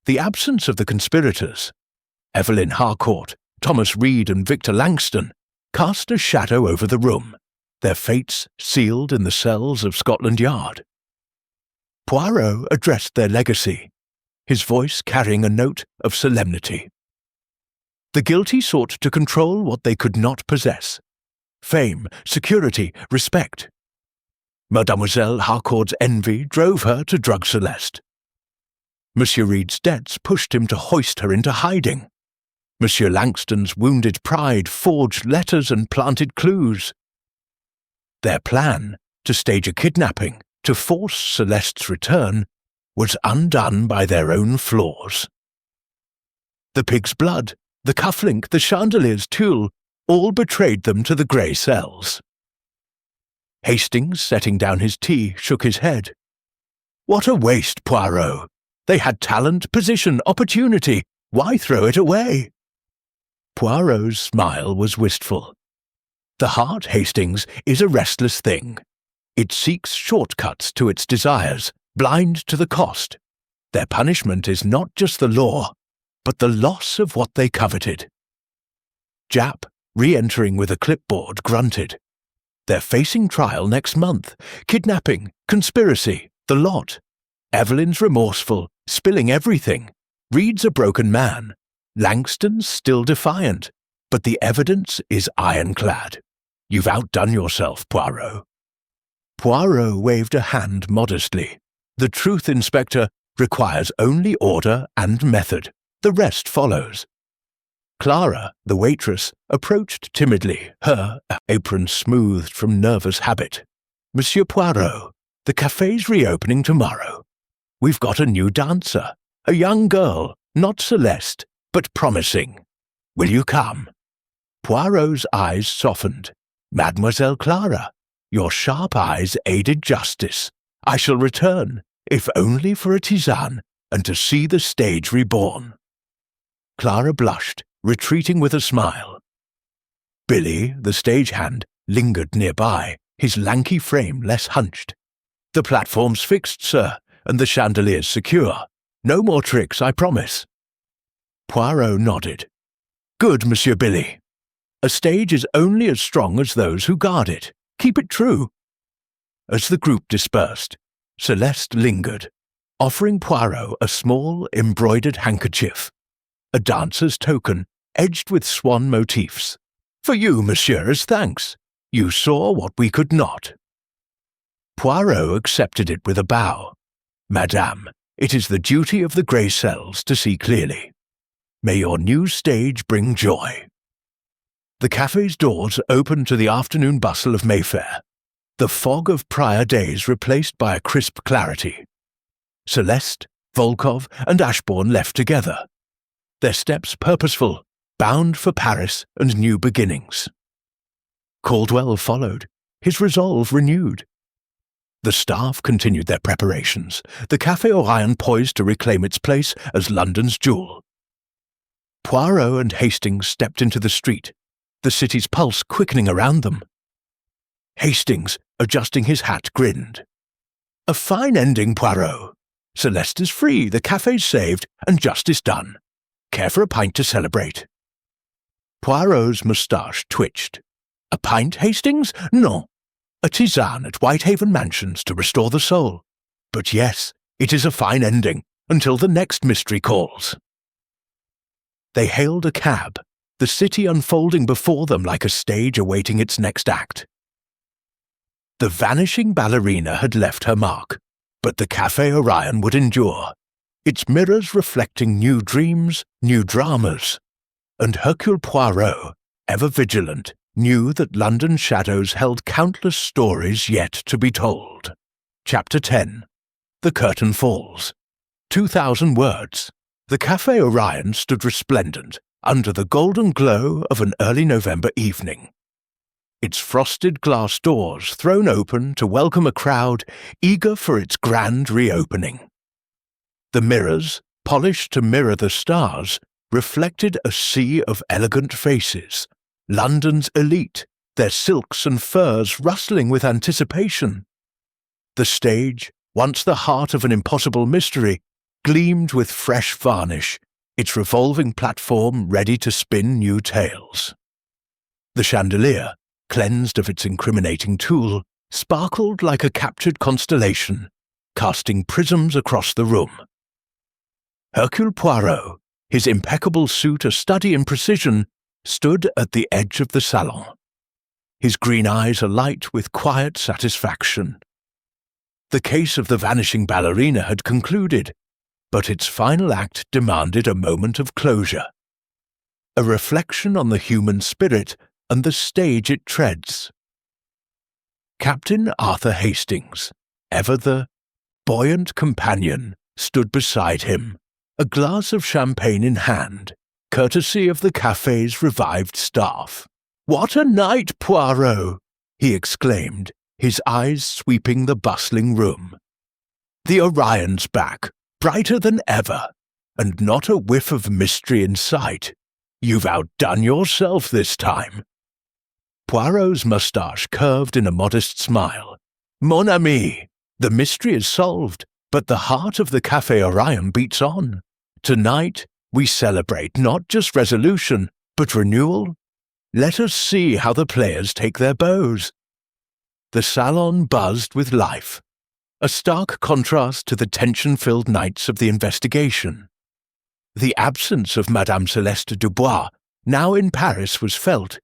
The absence of the conspirators, Evelyn Harcourt, Thomas Reed and Victor Langston, cast a shadow over the room, their fates sealed in the cells of Scotland Yard. Poirot addressed their legacy, his voice carrying a note of solemnity. The guilty sought to control what they could not possess: fame, security, respect. Mademoiselle Harcourt's envy drove her to drug Celeste. Monsieur Reed's debts pushed him to hoist her into hiding. Monsieur Langston's wounded pride forged letters and planted clues. Their plan, to stage a kidnapping, to force Celeste's return, was undone by their own flaws. The pig's blood, the cufflink, the chandelier's tulle, all betrayed them to the grey cells. Hastings, setting down his tea, shook his head. What a waste, Poirot! They had talent, position, opportunity. Why throw it away? Poirot's smile was wistful. The heart, Hastings, is a restless thing. It seeks shortcuts to its desires, blind to the cost. Their punishment is not just the law, but the loss of what they coveted. Japp, re-entering with a clipboard, grunted. They're facing trial next month. Kidnapping, conspiracy, the lot. Evelyn's remorseful, spilling everything. Reed's a broken man. Langston's still defiant, but the evidence is ironclad. You've outdone yourself, Poirot. Poirot waved a hand modestly. The truth, Inspector, requires only order and method. The rest follows. Clara, the waitress, approached timidly, her apron smoothed from nervous habit. Monsieur Poirot, the café's reopening tomorrow. We've got a new dancer, a young girl, not Celeste, but promising. Will you come? Poirot's eyes softened. Mademoiselle Clara, your sharp eyes aided justice. I shall return, if only for a tisane, and to see the stage reborn. Clara blushed, retreating with a smile. Billy, the stagehand, lingered nearby, his lanky frame less hunched. The platform's fixed, sir, and the chandelier's secure. No more tricks, I promise. Poirot nodded. Good, Monsieur Billy. A stage is only as strong as those who guard it. Keep it true. As the group dispersed, Celeste lingered, offering Poirot a small embroidered handkerchief, a dancer's token edged with swan motifs. For you, monsieur, as thanks. You saw what we could not. Poirot accepted it with a bow. Madame, it is the duty of the grey cells to see clearly. May your new stage bring joy. The café's doors opened to the afternoon bustle of Mayfair, the fog of prior days replaced by a crisp clarity. Celeste, Volkov, and Ashbourne left together, their steps purposeful, bound for Paris and new beginnings. Caldwell followed, his resolve renewed. The staff continued their preparations, the Café Orion poised to reclaim its place as London's jewel. Poirot and Hastings stepped into the street, the city's pulse quickening around them. Hastings, adjusting his hat, grinned. A fine ending, Poirot. Celeste is free, the café's saved, and justice done. Care for a pint to celebrate? Poirot's moustache twitched. A pint, Hastings? Non. A tisane at Whitehaven Mansions to restore the soul. But yes, it is a fine ending, until the next mystery calls. They hailed a cab, the city unfolding before them like a stage awaiting its next act. The Vanishing Ballerina had left her mark, but the Café Orion would endure, its mirrors reflecting new dreams, new dramas. And Hercule Poirot, ever vigilant, knew that London's shadows held countless stories yet to be told. Chapter 10. The curtain falls. 2,000 words. The Café Orion stood resplendent under the golden glow of an early November evening. Its frosted glass doors thrown open to welcome a crowd eager for its grand reopening. The mirrors, polished to mirror the stars, reflected a sea of elegant faces, London's elite, their silks and furs rustling with anticipation. The stage, once the heart of an impossible mystery, gleamed with fresh varnish, its revolving platform ready to spin new tales. The chandelier, cleansed of its incriminating tool, sparkled like a captured constellation, casting prisms across the room. Hercule Poirot, his impeccable suit a study in precision, stood at the edge of the salon, his green eyes alight with quiet satisfaction. The case of the Vanishing Ballerina had concluded, but its final act demanded a moment of closure. A reflection on the human spirit and the stage it treads. Captain Arthur Hastings, ever the buoyant companion, stood beside him, a glass of champagne in hand, courtesy of the café's revived staff. "What a night, Poirot!" he exclaimed, his eyes sweeping the bustling room. "The Orion's back, brighter than ever, and not a whiff of mystery in sight. You've outdone yourself this time." Poirot's moustache curved in a modest smile. "Mon ami, the mystery is solved, but the heart of the Café Orion beats on. Tonight, we celebrate not just resolution, but renewal. Let us see how the players take their bows." The salon buzzed with life, a stark contrast to the tension-filled nights of the investigation. The absence of Madame Celeste Dubois, now in Paris, was felt,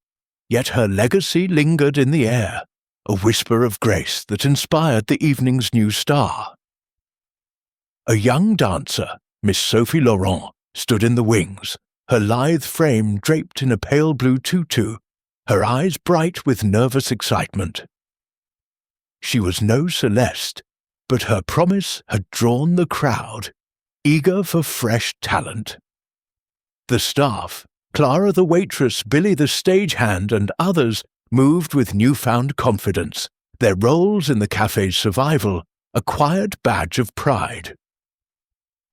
yet her legacy lingered in the air, a whisper of grace that inspired the evening's new star. A young dancer, Miss Sophie Laurent, stood in the wings, her lithe frame draped in a pale blue tutu, her eyes bright with nervous excitement. She was no Celeste, but her promise had drawn the crowd, eager for fresh talent. The staff, Clara the waitress, Billy the stagehand, and others moved with newfound confidence, their roles in the café's survival a quiet badge of pride.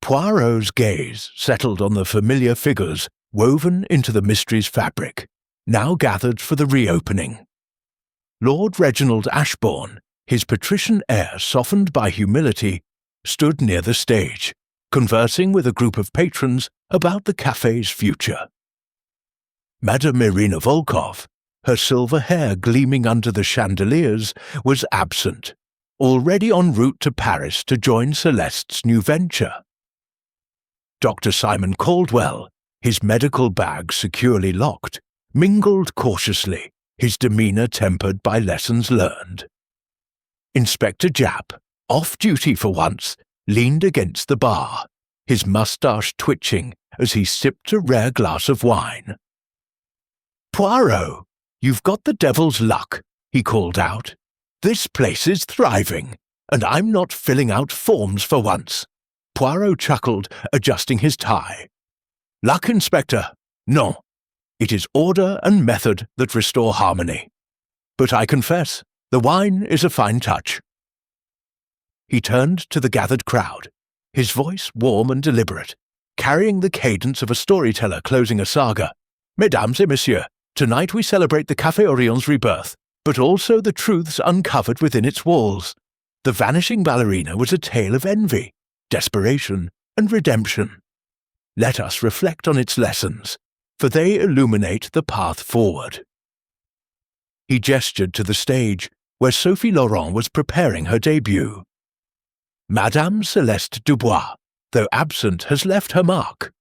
Poirot's gaze settled on the familiar figures woven into the mystery's fabric, now gathered for the reopening. Lord Reginald Ashbourne, his patrician air softened by humility, stood near the stage, conversing with a group of patrons about the café's future. Madame Irina Volkov, her silver hair gleaming under the chandeliers, was absent, already en route to Paris to join Celeste's new venture. Dr. Simon Caldwell, his medical bag securely locked, mingled cautiously, his demeanour tempered by lessons learned. Inspector Japp, off duty for once, leaned against the bar, his moustache twitching as he sipped a rare glass of wine. "Poirot, you've got the devil's luck," he called out. "This place is thriving, and I'm not filling out forms for once." Poirot chuckled, adjusting his tie. "Luck, Inspector? Non. It is order and method that restore harmony. But I confess, the wine is a fine touch." He turned to the gathered crowd, his voice warm and deliberate, carrying the cadence of a storyteller closing a saga. "Mesdames et messieurs, tonight we celebrate the Café Orion's rebirth, but also the truths uncovered within its walls. The Vanishing Ballerina was a tale of envy, desperation, and redemption. Let us reflect on its lessons, for they illuminate the path forward." He gestured to the stage, where Sophie Laurent was preparing her debut. Madame Celeste Dubois, though absent, has left her mark.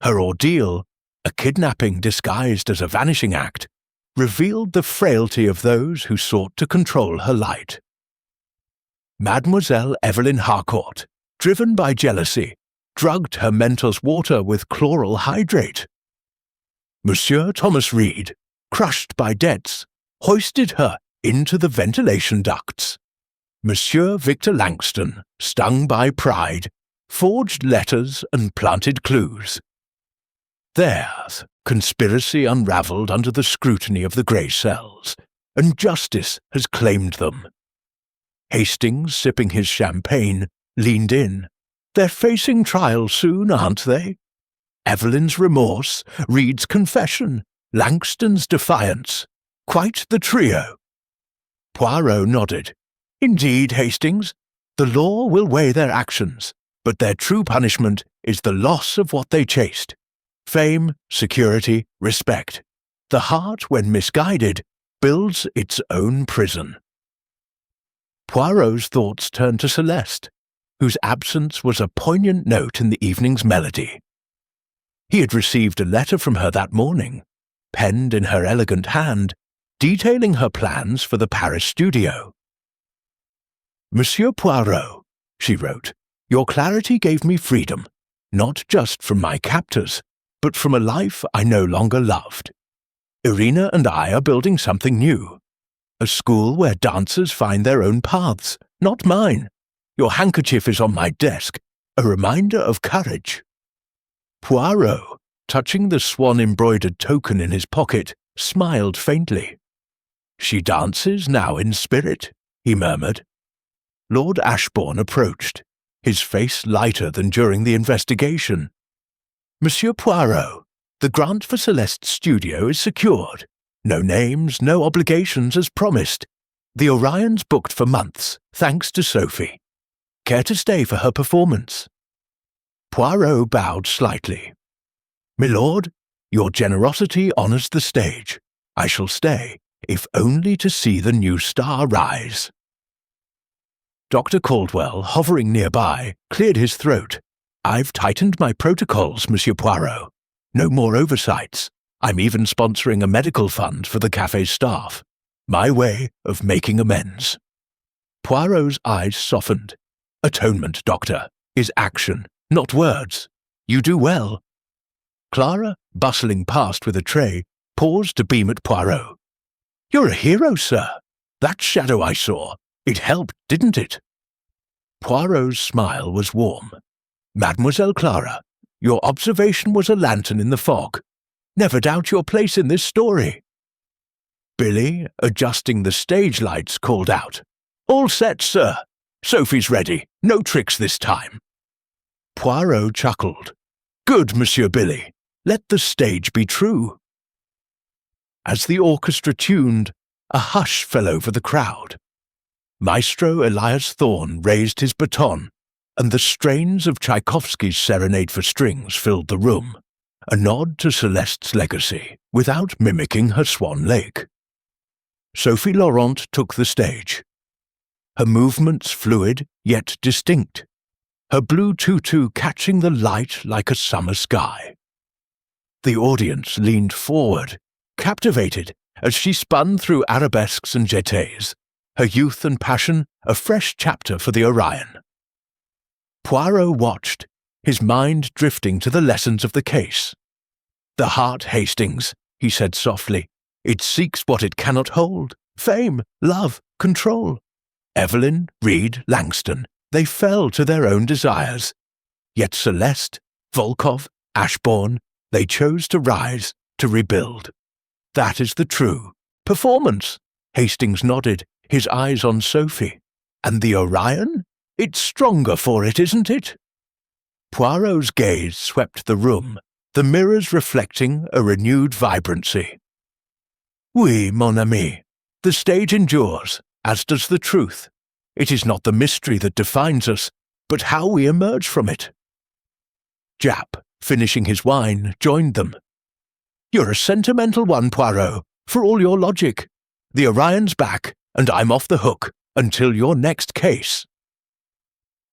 Her ordeal, a kidnapping disguised as a vanishing act, revealed the frailty of those who sought to control her light. Mademoiselle Evelyn Harcourt, driven by jealousy, drugged her mentor's water with chloral hydrate. Monsieur Thomas Reed, crushed by debts, hoisted her into the ventilation ducts. Monsieur Victor Langston, stung by pride, forged letters and planted clues. Theirs, conspiracy unravelled under the scrutiny of the grey cells, and justice has claimed them. Hastings, sipping his champagne, leaned in, They're facing trial soon, aren't they? Evelyn's remorse, Reed's confession, Langston's defiance. Quite the trio. Poirot nodded. Indeed, Hastings. The law will weigh their actions, but their true punishment is the loss of what they chased. Fame, security, respect. The heart, when misguided, builds its own prison. Poirot's thoughts turned to Celeste, whose absence was a poignant note in the evening's melody. He had received a letter from her that morning, penned in her elegant hand, detailing her plans for the Paris studio. Monsieur Poirot, she wrote, your clarity gave me freedom, not just from my captors, but from a life I no longer loved. Irina and I are building something new. A school where dancers find their own paths, not mine. Your handkerchief is on my desk, a reminder of courage. Poirot, touching the swan-embroidered token in his pocket, smiled faintly. She dances now in spirit, he murmured. Lord Ashbourne approached, his face lighter than during the investigation. Monsieur Poirot, the grant for Celeste's studio is secured. No names, no obligations as promised. The Orions booked for months, thanks to Sophie. Care to stay for her performance? Poirot bowed slightly. Milord, your generosity honours the stage. I shall stay, if only to see the new star rise. Dr. Caldwell, hovering nearby, cleared his throat. I've tightened my protocols, Monsieur Poirot. No more oversights. I'm even sponsoring a medical fund for the cafe's staff. My way of making amends. Poirot's eyes softened. Atonement, Doctor, is action, not words. You do well. Clara, bustling past with a tray, paused to beam at Poirot. You're a hero, sir. That shadow I saw. It helped, didn't it? Poirot's smile was warm. Mademoiselle Clara, your observation was a lantern in the fog. Never doubt your place in this story. Billy, adjusting the stage lights, called out. All set, sir. Sophie's ready. No tricks this time. Poirot chuckled. Good, Monsieur Billy. Let the stage be true. As the orchestra tuned, a hush fell over the crowd. Maestro Elias Thorne raised his baton, and the strains of Tchaikovsky's Serenade for Strings filled the room, a nod to Celeste's legacy, without mimicking her Swan Lake. Sophie Laurent took the stage. Her movements fluid, yet distinct, her blue tutu catching the light like a summer sky. The audience leaned forward, captivated, as she spun through arabesques and jetés, her youth and passion a fresh chapter for the Orion. Poirot watched, his mind drifting to the lessons of the case. The heart, Hastings, he said softly. It seeks what it cannot hold. Fame, love, control. Evelyn, Reed, Langston, they fell to their own desires. Yet Celeste, Volkov, Ashbourne, they chose to rise, to rebuild. That is the true performance. Hastings nodded, his eyes on Sophie. And the Orion? It's stronger for it, isn't it? Poirot's gaze swept the room, the mirrors reflecting a renewed vibrancy. Oui, mon ami. The stage endures, as does the truth. It is not the mystery that defines us, but how we emerge from it. Jap, finishing his wine, joined them. You're a sentimental one, Poirot, for all your logic. The Orion's back, and I'm off the hook until your next case.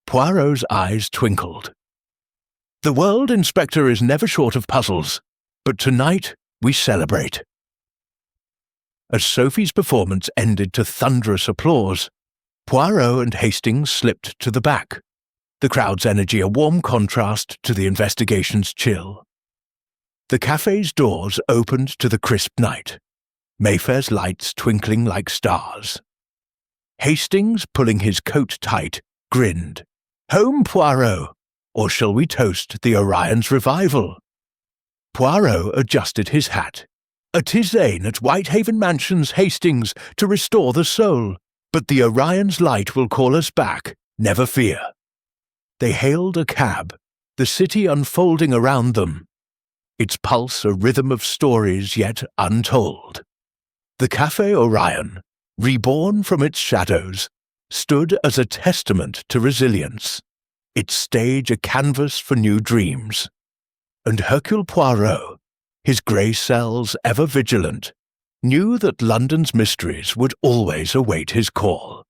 Poirot's eyes twinkled. The world, Inspector, is never short of puzzles, but tonight we celebrate. As Sophie's performance ended to thunderous applause, Poirot and Hastings slipped to the back, the crowd's energy a warm contrast to the investigation's chill. The cafe's doors opened to the crisp night, Mayfair's lights twinkling like stars. Hastings, pulling his coat tight, grinned. Home, Poirot, or shall we toast the Orion's revival? Poirot adjusted his hat. A tisane at Whitehaven Mansions, Hastings, to restore the soul, but the Orion's light will call us back, never fear. they hailed a cab, the city unfolding around them, its pulse a rhythm of stories yet untold. The Café Orion, reborn from its shadows, stood as a testament to resilience, its stage a canvas for new dreams. And Hercule Poirot, his grey cells ever vigilant, knew that London's mysteries would always await his call.